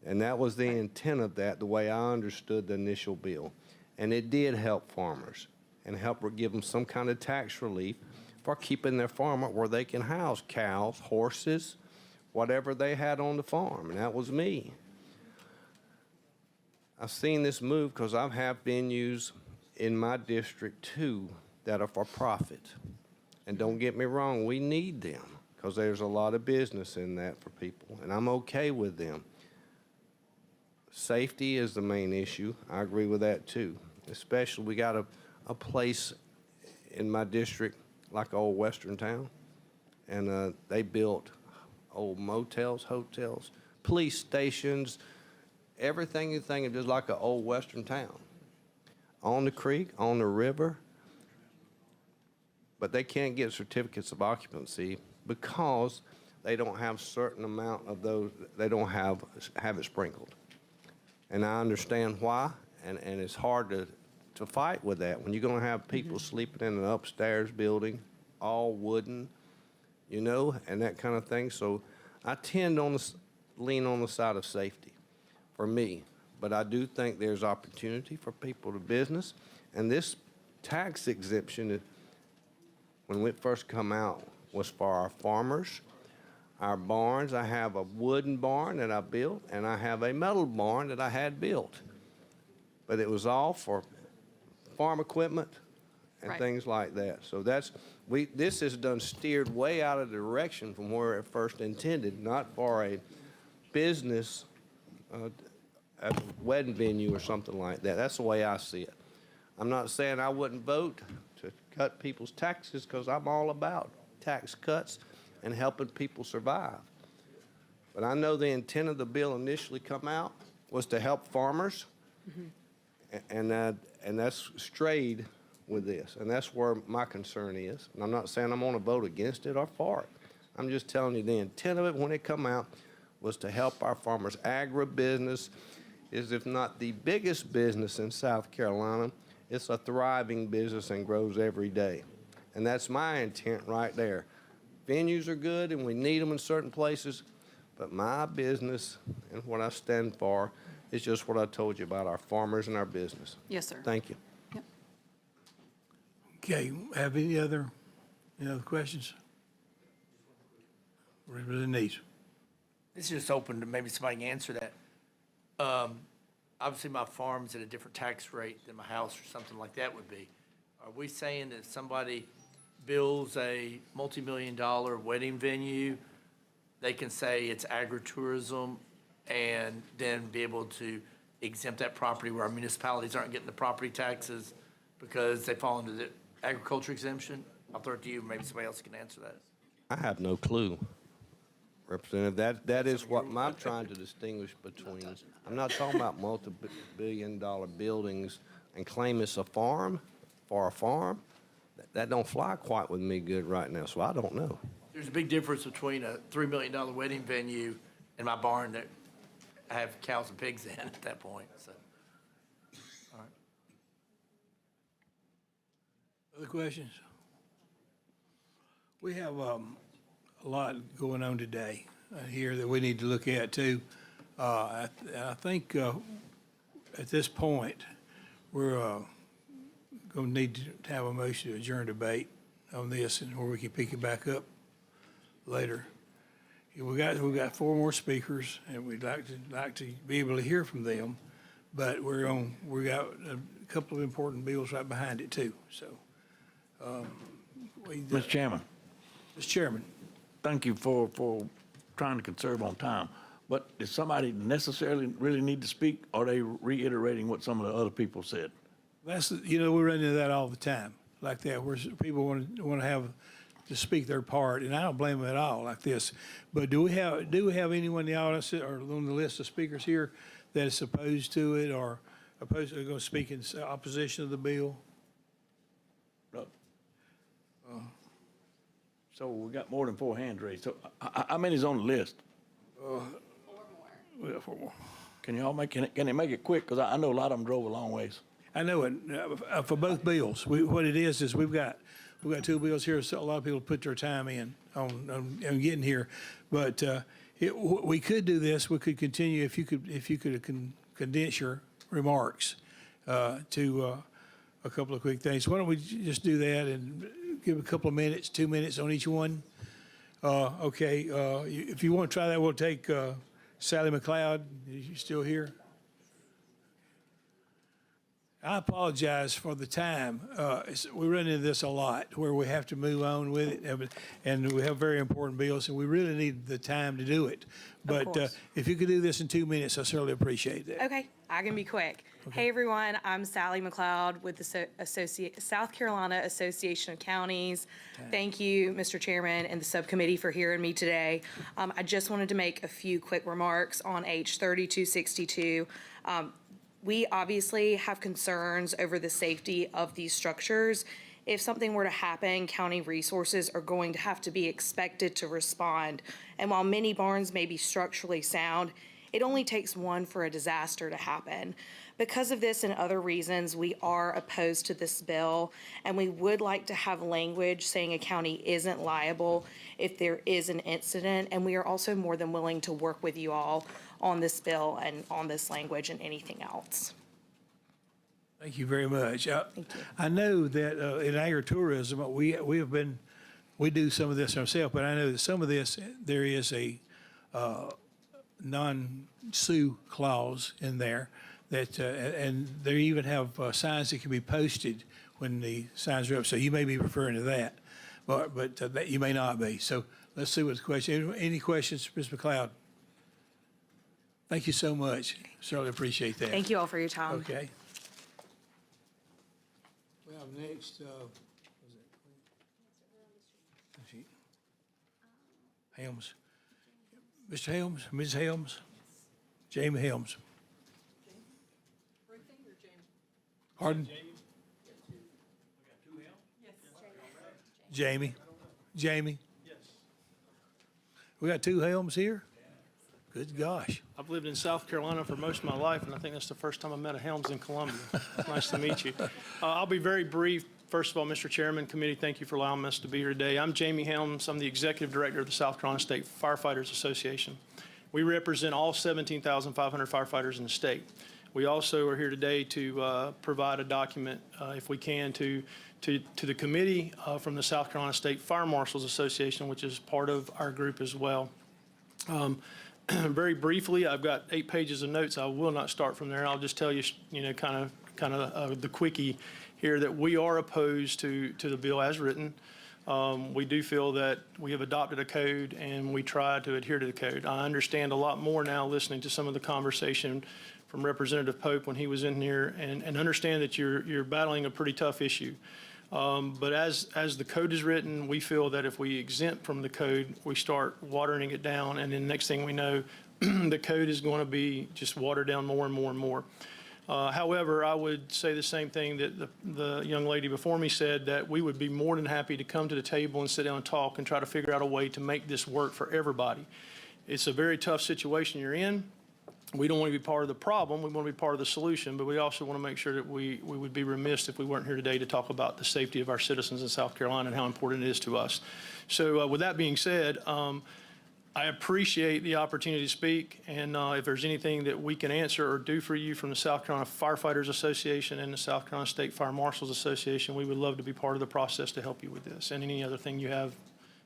And that was the intent of that, the way I understood the initial bill. And it did help farmers and help give them some kind of tax relief for keeping their farm up where they can house cows, horses, whatever they had on the farm. And that was me. I've seen this move because I have venues in my district too that are for profit. And don't get me wrong, we need them because there's a lot of business in that for people, and I'm okay with them. Safety is the main issue. I agree with that too. Especially we got a place in my district like old Western Town, and they built old motels, hotels, police stations, everything you think of just like an old Western town. On the creek, on the river, but they can't get certificates of occupancy because they don't have certain amount of those, they don't have it sprinkled. And I understand why, and it's hard to fight with that. When you're gonna have people sleeping in an upstairs building, all wooden, you know, and that kind of thing. So I tend on lean on the side of safety for me. But I do think there's opportunity for people to business. And this tax exemption, when it first come out, was for our farmers, our barns. I have a wooden barn that I built, and I have a metal barn that I had built. But it was all for farm equipment and Right. things like that. So this is done steered way out of the direction from where it first intended, not for a business, a wedding venue or something like that. That's the way I see it. I'm not saying I wouldn't vote to cut people's taxes, because I'm all about tax cuts and helping people survive. But I know the intent of the bill initially come out was to help farmers, and that's strayed with this, and that's where my concern is. And I'm not saying I'm going to vote against it or for it. I'm just telling you the intent of it when it come out was to help our farmers. Agribusiness is, if not the biggest business in South Carolina, it's a thriving business and grows every day. And that's my intent right there. Venues are good and we need them in certain places, but my business and what I stand for is just what I told you about our farmers and our business. Yes, sir. Thank you. Yep. Okay, have any other questions? Representative Neese. This is just open to maybe somebody can answer that. Obviously, my farm's at a different tax rate than my house or something like that would be. Are we saying that if somebody builds a multi-million-dollar wedding venue, they can say it's agritourism and then be able to exempt that property where our municipalities aren't getting the property taxes because they fall into the agriculture exemption? I'll throw it to you, maybe somebody else can answer that. I have no clue, Representative. That is what I'm trying to distinguish between. I'm not talking about multi-billion-dollar buildings and claim it's a farm for a farm. That don't fly quite with me good right now, so I don't know. There's a big difference between a $3 million wedding venue and my barn that I have cows and pigs in at that point, so. All right. Other questions? We have a lot going on today here that we need to look at too. I think at this point, we're going to need to have a motion to adjourn debate on this, and where we can pick it back up later. We got 4 more speakers, and we'd like to be able to hear from them, but we got a couple of important bills right behind it too. So, Mr. Chairman, Mr. Chairman, thank you for trying to conserve on time. But does somebody necessarily really need to speak, or are they reiterating what some of the other people said? that's we run into that all the time, like that, where people want to have to speak their part, and I don't blame them at all, like this. But do we have anyone in the audience or on the list of speakers here that is opposed to it or opposed to going to speak in opposition of the bill? No. So we got more than 4 hands raised. So how many's on the list? We got 4 more. Can they make it quick? Because I know a lot of them drove a long ways. I know it for both bills. What it is we've got 2 bills here. So a lot of people put their time in on getting here, but we could do this. We could continue if you could condense your remarks to a couple of quick things. Why don't we just do that and give a couple of minutes, 2 minutes on each one? Okay. If you want to try that, we'll take Sally McLeod. Is you still here? I apologize for the time. We run into this a lot where we have to move on with it, and we have very important bills, and we really need the time to do it. But course. if you could do this in 2 minutes, I certainly appreciate that. Okay, I can be quick. Hey, everyone, I'm Sally McLeod with the South Carolina Association of Counties. Thank you, Mr. Chairman, and the subcommittee for hearing me today. I just wanted to make a few quick remarks on H 3262. We obviously have concerns over the safety of these structures. If something were to happen, county resources are going to have to be expected to respond. And while many barns may be structurally sound, it only takes one for a disaster to happen. Because of this and other reasons, we are opposed to this bill, and we would like to have language saying a county isn't liable if there is an incident, and we are also more than willing to work with you all on this bill and on this language and anything else. Thank you very much. I know that in agritourism, we do some of this ourselves, but I know that some of this, there is a non-sue clause in there that, and they even have signs that can be posted when the signs are up. So you may be referring to that, but that you may not be. So let's see what the question. Any questions, Ms. McLeod? Thank you so much. Certainly appreciate that. Thank you all for your time. Okay. We have next, Helms. Mr. Helms, Ms. Helms, Jamie Helms. Pardon? Jamie? Jamie? Yes. We got two Helms here? Good gosh. I've lived in South Carolina for most of my life, and I think that's the first time I met a Helms in Columbia. Nice to meet you. I'll be very brief. First of all, Mr. Chairman, committee, thank you for allowing us to be here today. I'm Jamie Helms. I'm the Executive Director of the South Carolina State Firefighters Association. We represent all 17,500 firefighters in the state. We also are here today to provide a document, if we can, to the committee from the South Carolina State Fire Marshals Association, which is part of our group as well. Very briefly, I've got 8 pages of notes. I will not start from there. I'll just tell you, kind of the quickie here that we are opposed to the bill as written. We do feel that we have adopted a code and we try to adhere to the code. I understand a lot more now listening to some of the conversation from Representative Pope when he was in here, and understand that you're battling a pretty tough issue. But as the code is written, we feel that if we exempt from the code, we start watering it down, and then next thing we know, the code is going to be just watered down more and more and more. However, I would say the same thing that the young lady before me said, that we would be more than happy to come to the table and sit down and talk and try to figure out a way to make this work for everybody. It's a very tough situation you're in. We don't want to be part of the problem. We want to be part of the solution, but we also want to make sure that we would be remiss if we weren't here today to talk about the safety of our citizens in South Carolina and how important it is to us. So with that being said, I appreciate the opportunity to speak, and if there's anything that we can answer or do for you from the South Carolina Firefighters Association and the South Carolina State Fire Marshals Association, we would love to be part of the process to help you with this and any other thing you have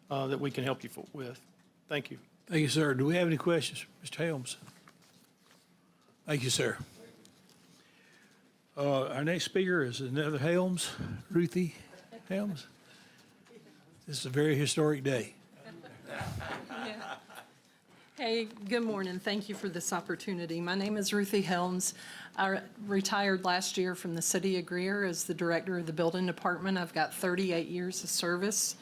that we can help you with. Thank you. Thank you, sir. Do we have any questions? Mr. Helms? Thank you, sir. Our next speaker is another Helms, Ruthie Helms. This is a very historic day. Hey, good morning. Thank you for this opportunity. My name is Ruthie Helms. I retired last year from the City of Greer as the Director of the Building Department. I've got 38 years of service.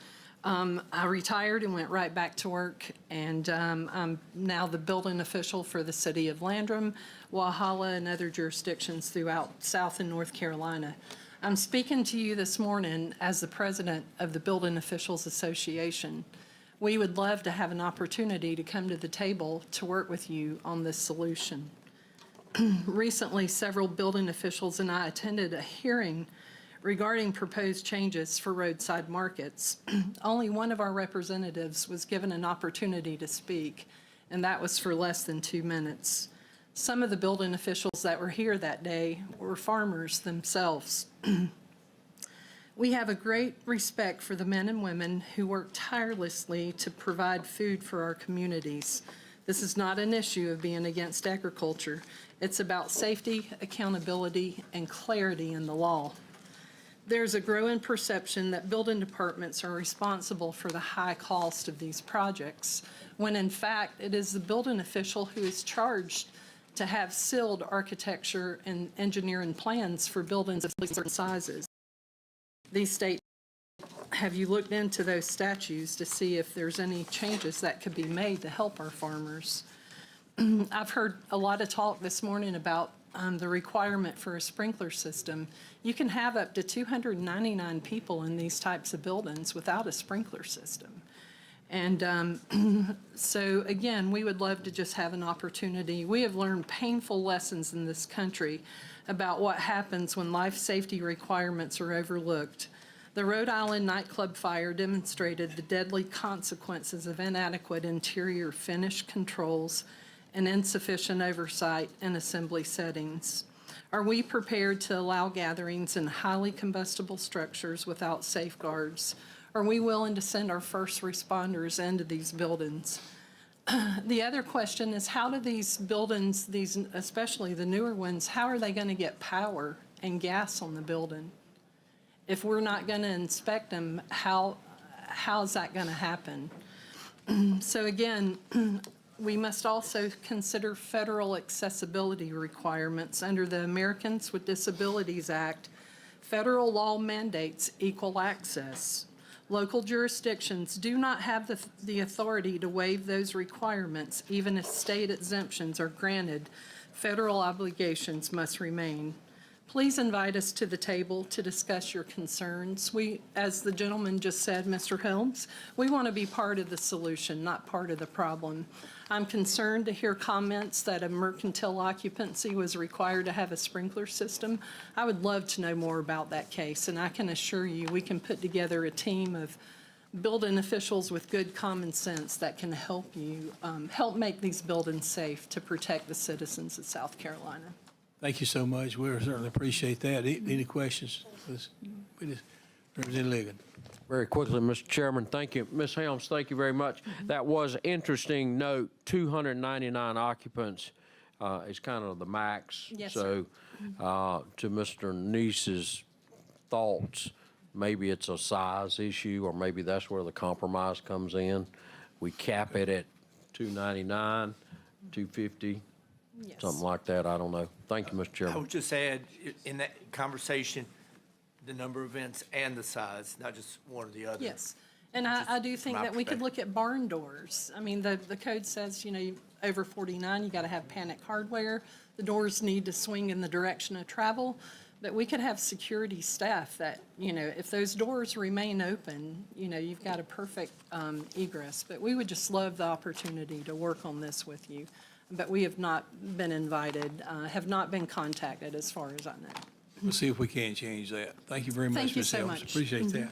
I retired and went right back to work, and I'm now the building official for the City of Landrum, Walhalla, and other jurisdictions throughout South and North Carolina. I'm speaking to you this morning as the President of the Building Officials Association. We would love to have an opportunity to come to the table to work with you on this solution. Recently, several building officials and I attended a hearing regarding proposed changes for roadside markets. Only one of our representatives was given an opportunity to speak, and that was for less than 2 minutes. Some of the building officials that were here that day were farmers themselves. We have a great respect for the men and women who work tirelessly to provide food for our communities. This is not an issue of being against agriculture. It's about safety, accountability, and clarity in the law. There's a growing perception that building departments are responsible for the high cost of these projects, when in fact it is the building official who is charged to have sealed architecture and engineering plans for buildings of certain sizes. These states, have you looked into those statutes to see if there's any changes that could be made to help our farmers? I've heard a lot of talk this morning about the requirement for a sprinkler system. You can have up to 299 people in these types of buildings without a sprinkler system. And so again, we would love to just have an opportunity. We have learned painful lessons in this country about what happens when life safety requirements are overlooked. The Rhode Island nightclub fire demonstrated the deadly consequences of inadequate interior finish controls and insufficient oversight in assembly settings. Are we prepared to allow gatherings in highly combustible structures without safeguards? Are we willing to send our first responders into these buildings? The other question is, how do these buildings, especially the newer ones, how are they going to get power and gas on the building? If we're not going to inspect them, how's that going to happen? So again, we must also consider federal accessibility requirements. Under the Americans with Disabilities Act, federal law mandates equal access. Local jurisdictions do not have the authority to waive those requirements. Even if state exemptions are granted, federal obligations must remain. Please invite us to the table to discuss your concerns. We, as the gentleman just said, Mr. Helms, we want to be part of the solution, not part of the problem. I'm concerned to hear comments that a mercantile occupancy was required to have a sprinkler system. I would love to know more about that case, and I can assure you we can put together a team of building officials with good common sense that can help you, help make these buildings safe to protect the citizens of South Carolina. Thank you so much. We certainly appreciate that. Any questions? Representative Ligon. Very quickly, Mr. Chairman, thank you. Ms. Helms, thank you very much. That was an interesting note. 299 occupants is kind of the max. Yes, so to Mr. Neese's thoughts, maybe it's a size issue, or maybe that's where the compromise comes in. We cap it at 299, 250. Yes. Something like that, I don't know. Thank you, Mr. I Chairman. would just add, in that conversation, the number of events and the size, not just one or the other. Yes, and I do think my that we could look at barn doors. I mean, the code says, over 49, you got to have panic hardware. The doors need to swing in the direction of travel. But we could have security staff that, if those doors remain open, you've got a perfect egress. But we would just love the opportunity to work on this with you. But we have not been invited, have not been contacted as far as I know. We'll see if we can change that. Thank you very much, Thank you Ms. so Helms. much. Appreciate that.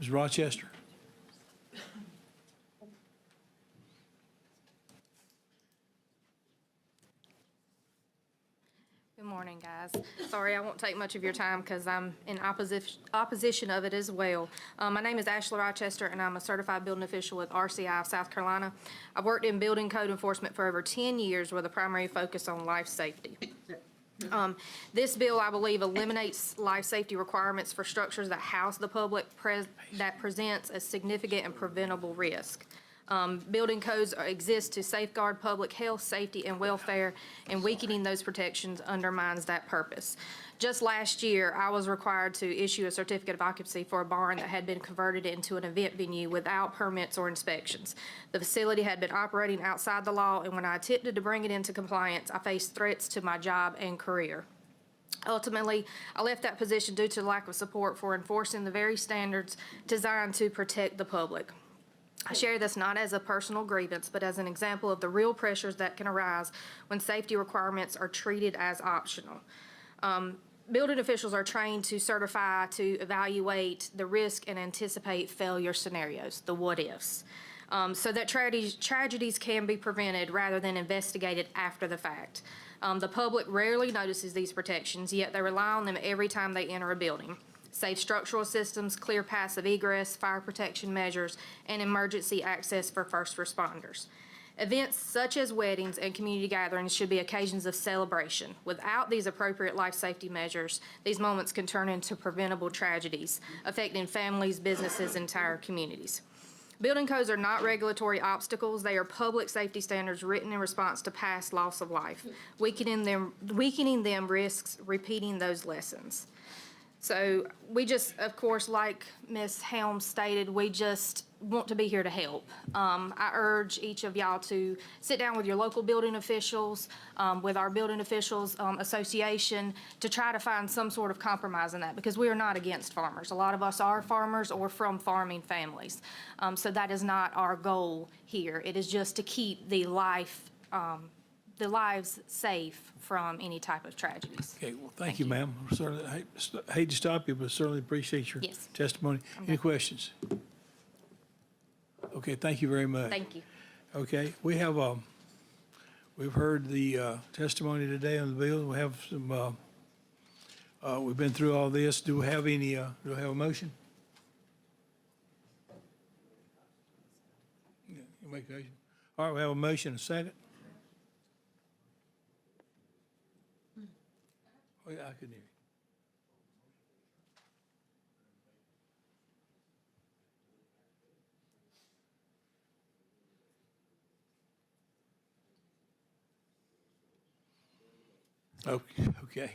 Ms. Rochester. Good morning, guys. Sorry, I won't take much of your time because I'm in opposition of it as well. My name is Ashley Rochester, and I'm a certified building official with RCI of South Carolina. I've worked in building code enforcement for over 10 years with a primary focus on life safety. This bill, I believe, eliminates life safety requirements for structures that house the public that presents a significant and preventable risk. Building codes exist to safeguard public health, safety, and welfare, and weakening those protections undermines that purpose. Just last year, I was required to issue a certificate of occupancy for a barn that had been converted into an event venue without permits or inspections. The facility had been operating outside the law, and when I attempted to bring it into compliance, I faced threats to my job and career. Ultimately, I left that position due to lack of support for enforcing the very standards designed to protect the public. I share this not as a personal grievance, but as an example of the real pressures that can arise when safety requirements are treated as optional. Building officials are trained to certify, to evaluate the risk and anticipate failure scenarios, the what-ifs, so that tragedies can be prevented rather than investigated after the fact. The public rarely notices these protections, yet they rely on them every time they enter a building. Safe structural systems, clear paths of egress, fire protection measures, and emergency access for first responders. Events such as weddings and community gatherings should be occasions of celebration. Without these appropriate life safety measures, these moments can turn into preventable tragedies, affecting families, businesses, and entire communities. Building codes are not regulatory obstacles. They are public safety standards written in response to past loss of life. Weakening them risks repeating those lessons. So we just, of course, like Ms. Helms stated, we just want to be here to help. I urge each of y'all to sit down with your local building officials, with our Building Officials Association, to try to find some sort of compromise in that, because we are not against farmers. A lot of us are farmers or from farming families. So that is not our goal here. It is just to keep the life the lives safe from any type of tragedies. Okay, well, thank you, ma'am. Certainly, I hate to stop you, but certainly appreciate your Yes. testimony. Any questions? Okay, thank you very much. Thank you. Okay, we've heard the testimony today on the bill. We have some, we've been through all this. Do we have any, do we have a motion? Yeah, you make a motion. All right, we have a motion, a second. Oh, yeah, I couldn't hear you. Okay.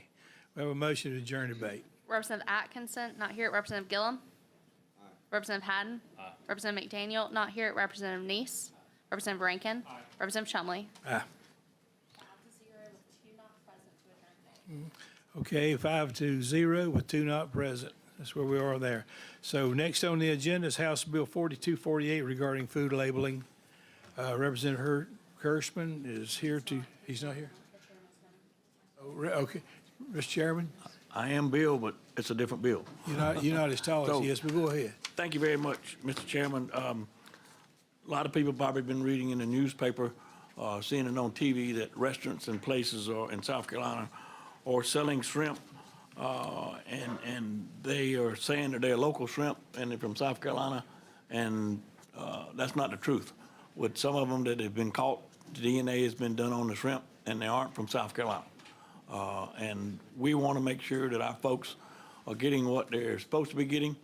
We have a motion to adjourn debate. Representative Atkinson, not here. Representative Gillum. Representative Haddon. Representative McDaniel, not here. Representative Neese. Representative Rankin. Representative Chumley. Aye. Okay, 5-0 with 2 not present. That's where we are there. So next on the agenda is House Bill 4248 regarding food labeling. Representative Kirschman is here to, he's not here? Oh, okay. Mr. Chairman, I am Bill, but it's a different bill. you're not as tall as So- he is, but go ahead. Thank you very much, Mr. Chairman. A lot of people probably been reading in the newspaper, seeing it on TV that restaurants and places in South Carolina are selling shrimp, and they are saying that they're local shrimp and they're from South Carolina, and that's not the truth. With some of them that have been caught, DNA has been done on the shrimp, and they aren't from South Carolina. And we want to make sure that our folks are getting what they're supposed to be getting.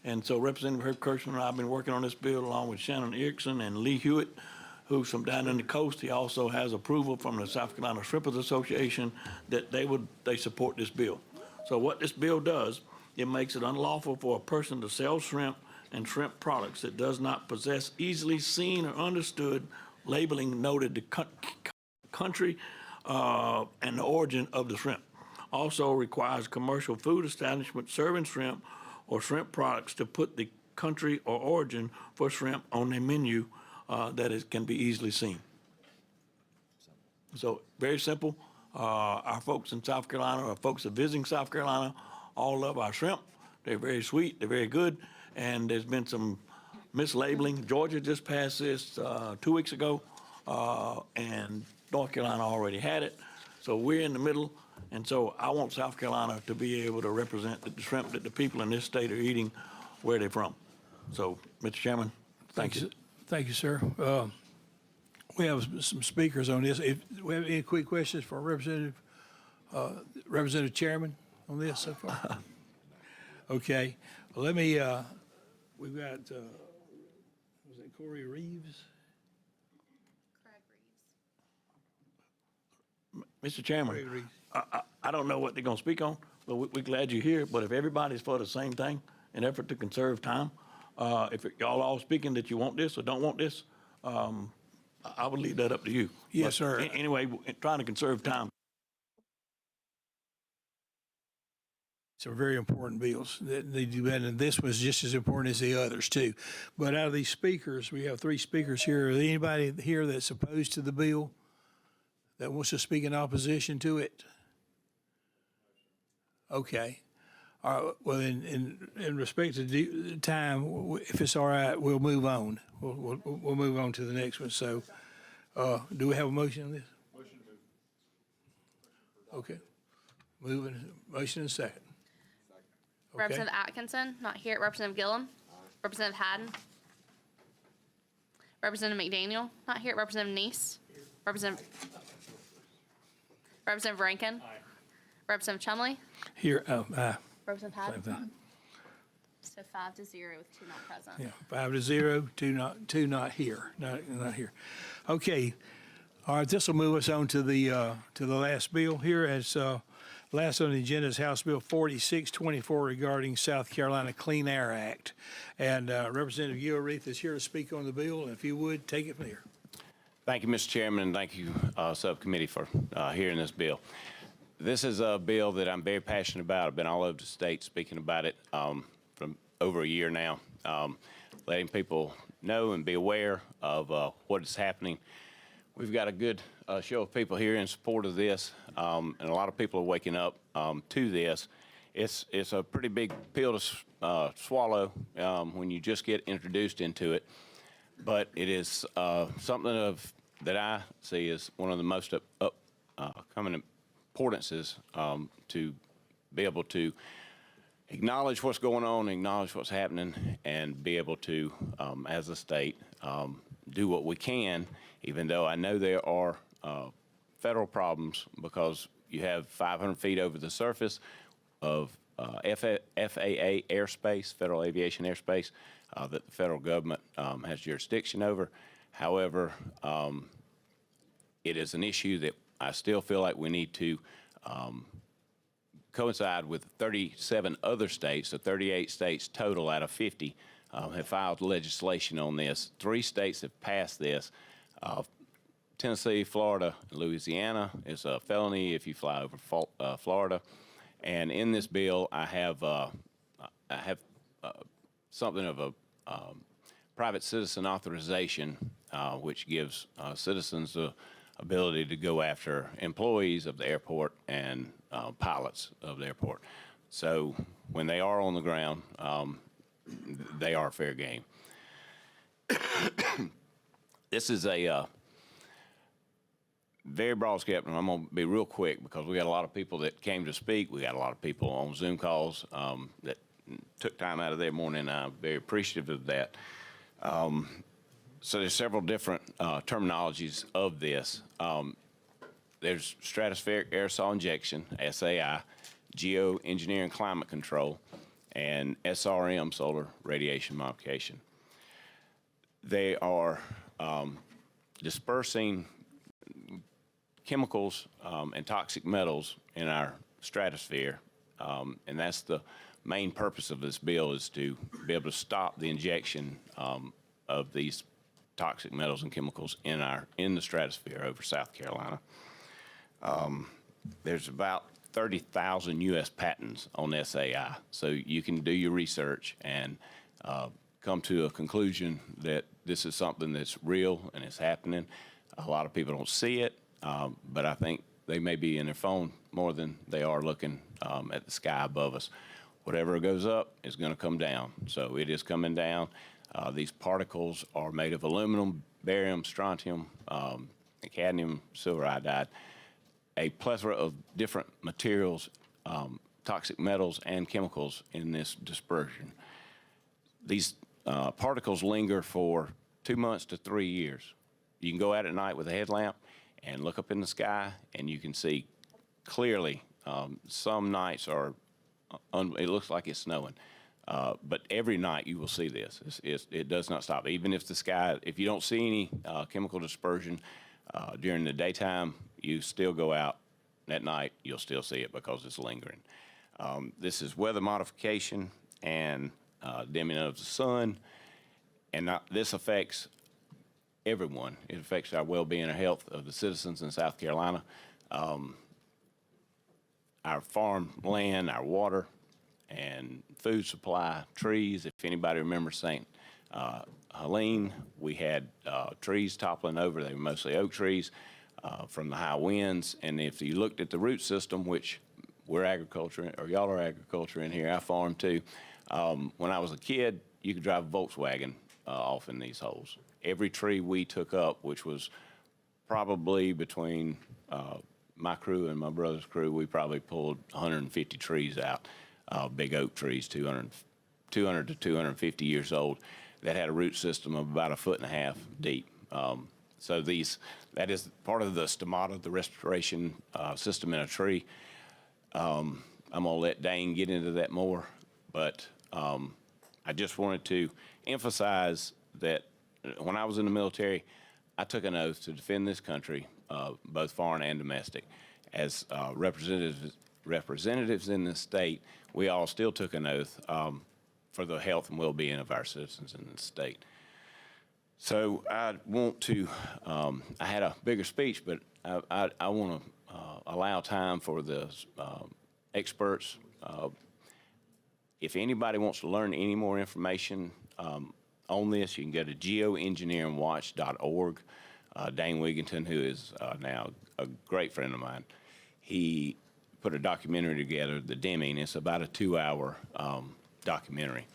And so Representative Herb Kirschman and I have been working on this bill along with Shannon Erickson and Lee Hewitt, who's from down in the coast. He also has approval from the South Carolina Shrimpers Association that they support this bill. So what this bill does, it makes it unlawful for a person to sell shrimp and shrimp products that does not possess easily seen or understood labeling noted the country and the origin of the shrimp. Also requires commercial food establishments serving shrimp or shrimp products to put the country or origin for shrimp on their menu that can be easily seen. So very simple. Our folks in South Carolina, our folks that are visiting South Carolina, all love our shrimp. They're very sweet, they're very good, and there's been some mislabeling. Georgia just passed this 2 weeks ago, and North Carolina already had it. So we're in the middle, and so I want South Carolina to be able to represent the shrimp that the people in this state are eating where they're from. So, Mr. Chairman, thank you. Thank you, sir. We have some speakers on this. If we have any quick questions for Representative Chairman on this so far? Okay. Well, let me, we've got, was it Corey Reeves? Mr. Chairman, Craig Reeves. I don't know what they're going to speak on, but we're glad you're here. But if everybody's for the same thing, in effort to conserve time, if y'all all speaking that you want this or don't want this, I would leave that up to you. Yes, But sir. Anyway, trying to conserve time. Some very important bills that they do, and this was just as important as the others too. But out of these speakers, we have 3 speakers here. Is there anybody here that's opposed to the bill that wants to speak in opposition to it? Okay. All right. Well, in respect to the time, if it's all right, we'll move on. We'll move on to the next one. So, do we have a motion on this? Motion to move. Okay. Moving. Motion and second. Okay. Representative Atkinson, not here. Representative Gillum. Representative Haddon. Representative McDaniel, not here. Representative Neese. Representative Rankin. Representative Chumley. Here. Representative Same Haddon. thing. So 5-0 with 2 not present. Yeah, 5-0, two not here, not here. Okay, all right. This will move us on to the last bill here. As last on the agenda is House Bill 4624 regarding South Carolina Clean Air Act, and Representative Gilreath is here to speak on the bill. And if you would take it from here. Thank you, Mr. Chairman, and thank you, subcommittee, for hearing this bill. This is a bill that I'm very passionate about. I've been all over the state speaking about it from over a year now, letting people know and be aware of what is happening We've got a good show of people here in support of this, and a lot of people are waking up to this. It's a pretty big pill to swallow when you just get introduced into it, but it is something that I see as one of the most upcoming importances to be able to acknowledge what's going on, acknowledge what's happening, and be able to, as a state, do what we can, even though I know there are federal problems because you have 500 feet over the surface of FAA airspace, federal aviation airspace, that the federal government has jurisdiction over. However, it is an issue that I still feel like we need to coincide with 37 other states, so 38 states total out of 50 have filed legislation on this. 3 states have passed this. Tennessee, Florida, and Louisiana is a felony if you fly over Florida. And in this bill, I have something of a private citizen authorization, which gives citizens the ability to go after employees of the airport and pilots of the airport. So when they are on the ground, they are fair game. This is a very broad scope, and I'm going to be real quick because we got a lot of people that came to speak. We got a lot of people on Zoom calls that took time out of their morning, and I'm very appreciative of that. So there's several different terminologies of this. There's stratospheric aerosol injection, SAI, geoengineering climate control, and SRM, solar radiation modification. They are dispersing chemicals and toxic metals in our stratosphere, and that's the main purpose of this bill, is to be able to stop the injection of these toxic metals and chemicals in the stratosphere over South Carolina. There's about 30,000 U.S. patents on SAI, so you can do your research and come to a conclusion that this is something that's real and it's happening. A lot of people don't see it, but I think they may be in their phone more than they are looking at the sky above us. Whatever goes up is going to come down, so it is coming down. These particles are made of aluminum, barium, strontium, cadmium, silver iodide, a plethora of different materials, toxic metals, and chemicals in this dispersion. These particles linger for 2 months to 3 years. You can go out at night with a headlamp and look up in the sky, and you can see clearly. Some nights are, it looks like it's snowing. But every night you will see this. It does not stop. Even if the sky, if you don't see any chemical dispersion during the daytime, you still go out at night, you'll still see it because it's lingering. This is weather modification and dimming of the sun, and this affects everyone. It affects our well-being and health of the citizens in South Carolina, our farm land, our water, and food supply, trees. If anybody remembers St. Helene, we had trees toppling over. They were mostly oak trees from the high winds. And if you looked at the root system, which we're agriculture, or y'all are agriculture in here, I farm too. When I was a kid, you could drive a Volkswagen off in these holes. Every tree we took up, which was probably between my crew and my brother's crew, we probably pulled 150 trees out. Big oak trees, 200 to 250 years old, that had a root system of about 1.5 feet deep. So that is part of the stomata, the respiration system in a tree. I'm gonna let Dane get into that more, but I just wanted to emphasize that when I was in the military, I took an oath to defend this country, both foreign and domestic. As representatives in this state, we all still took an oath for the health and well-being of our citizens in the state. So I want to, I had a bigger speech, but I want to allow time for the experts. If anybody wants to learn any more information on this, you can go to geoengineeringwatch.org. Dane Wigginton, who is now a great friend of mine. He put a documentary together, The Deming. It's about a 2-hour documentary,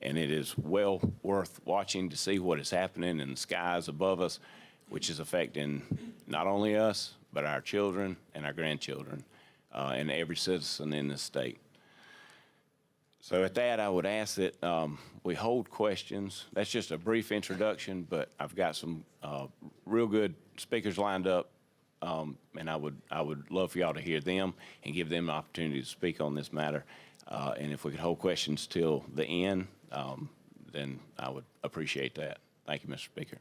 and it is well worth watching to see what is happening in the skies above us, which is affecting not only us, but our children and our grandchildren, and every citizen in this state. So at that, I would ask that we hold questions. That's just a brief introduction, but I've got some real good speakers lined up, and I would love for y'all to hear them and give them an opportunity to speak on this matter. And if we could hold questions till the end, then I would appreciate that. Thank you, Mr. Speaker.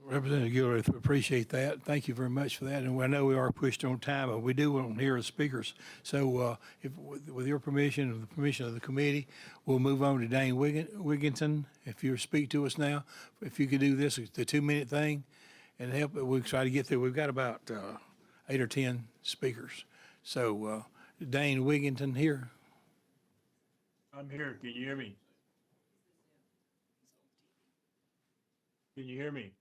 Representative Gilroy, appreciate that. Thank you very much for that. And I know we are pushed on time, but we do want to hear the speakers. So if, with your permission and the permission of the committee, we'll move on to Dane Wigginton. If you'll speak to us now, if you could do this, the 2-minute thing, and help, we'll try to get through. We've got about 8 or 10 speakers. So Dane Wigginton here. I'm here. Can you hear me? Can you hear me?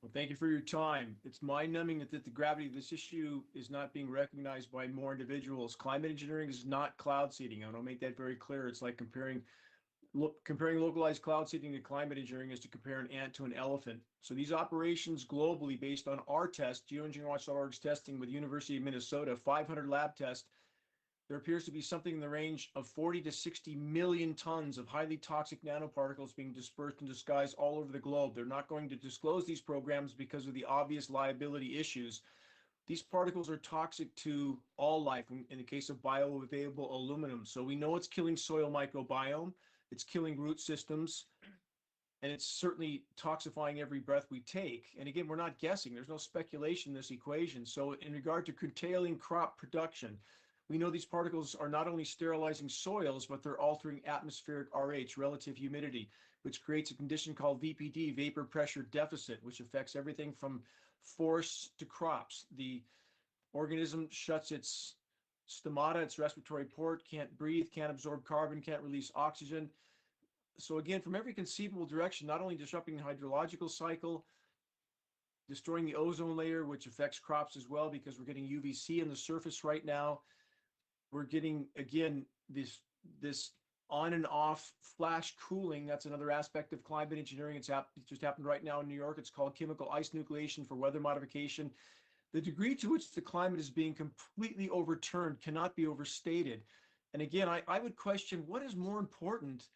Well, thank you for your time. It's mind-numbing that the gravity of this issue is not being recognized by more individuals. Climate engineering is not cloud seeding. I want to make that very clear. It's like comparing localized cloud seeding to climate engineering is to compare an ant to an elephant. So these operations globally, based on our test, geoengineeringwatch.org's testing with University of Minnesota, 500 lab tests, there appears to be something in the range of 40 to 60 million tons of highly toxic nanoparticles being dispersed into skies all over the globe. They're not going to disclose these programs because of the obvious liability issues. These particles are toxic to all life in the case of bioavailable aluminum. So we know it's killing soil microbiome, it's killing root systems, and it's certainly toxifying every breath we take. And again, we're not guessing. There's no speculation in this equation. So in regard to curtailing crop production, we know these particles are not only sterilizing soils, but they're altering atmospheric RH, relative humidity, which creates a condition called VPD, vapor pressure deficit, which affects everything from forests to crops. The organism shuts its stomata, its respiratory port, can't breathe, can't absorb carbon, can't release oxygen. So again, from every conceivable direction, not only disrupting the hydrological cycle, destroying the ozone layer, which affects crops as well, because we're getting UVC in the surface right now. We're getting, again, this on and off flash cooling. That's another aspect of climate engineering. It just happened right now in New York. It's called chemical ice nucleation for weather modification. The degree to which the climate is being completely overturned cannot be overstated. And again, I would question what is more important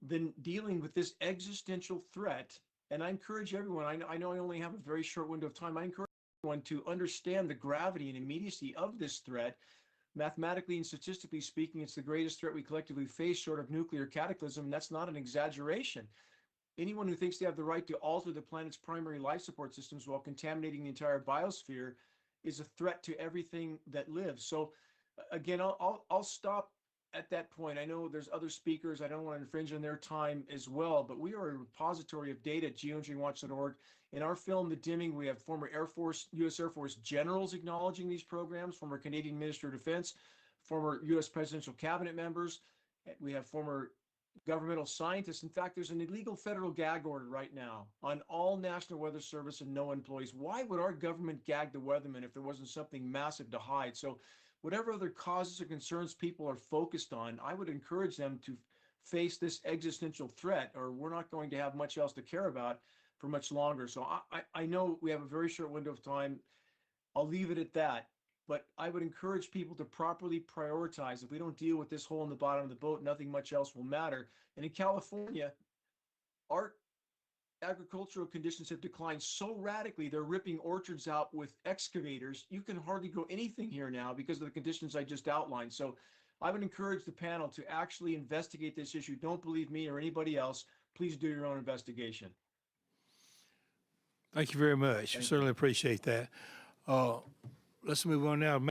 than dealing with this existential threat. And I encourage everyone, I know I only have a very short window of time. I encourage everyone to understand the gravity and immediacy of this threat. Mathematically and statistically speaking, it's the greatest threat we collectively face short of nuclear cataclysm, and that's not an exaggeration. Anyone who thinks they have the right to alter the planet's primary life support systems while contaminating the entire biosphere is a threat to everything that lives. So again, I'll stop at that point. I know there's other speakers. I don't want to infringe on their time as well, but we are a repository of data at geoengineeringwatch.org. In our film, The Dimming, we have former U.S. Air Force generals acknowledging these programs, former Canadian Minister of Defense, former U.S. presidential cabinet members. We have former governmental scientists. In fact, there's an illegal federal gag order right now on all National Weather Service and NOAA employees. Why would our government gag the weathermen if there wasn't something massive to hide? So whatever other causes or concerns people are focused on, I would encourage them to face this existential threat, or we're not going to have much else to care about for much longer. So I know we have a very short window of time. I'll leave it at that. But I would encourage people to properly prioritize. If we don't deal with this hole in the bottom of the boat, nothing much else will matter. And in California, our agricultural conditions have declined so radically, they're ripping orchards out with excavators. You can hardly grow anything here now because of the conditions I just outlined. So I would encourage the panel to actually investigate this issue. Don't believe me or anybody else. Please do your own investigation. Thank you very much. Certainly appreciate that. Let's move on now.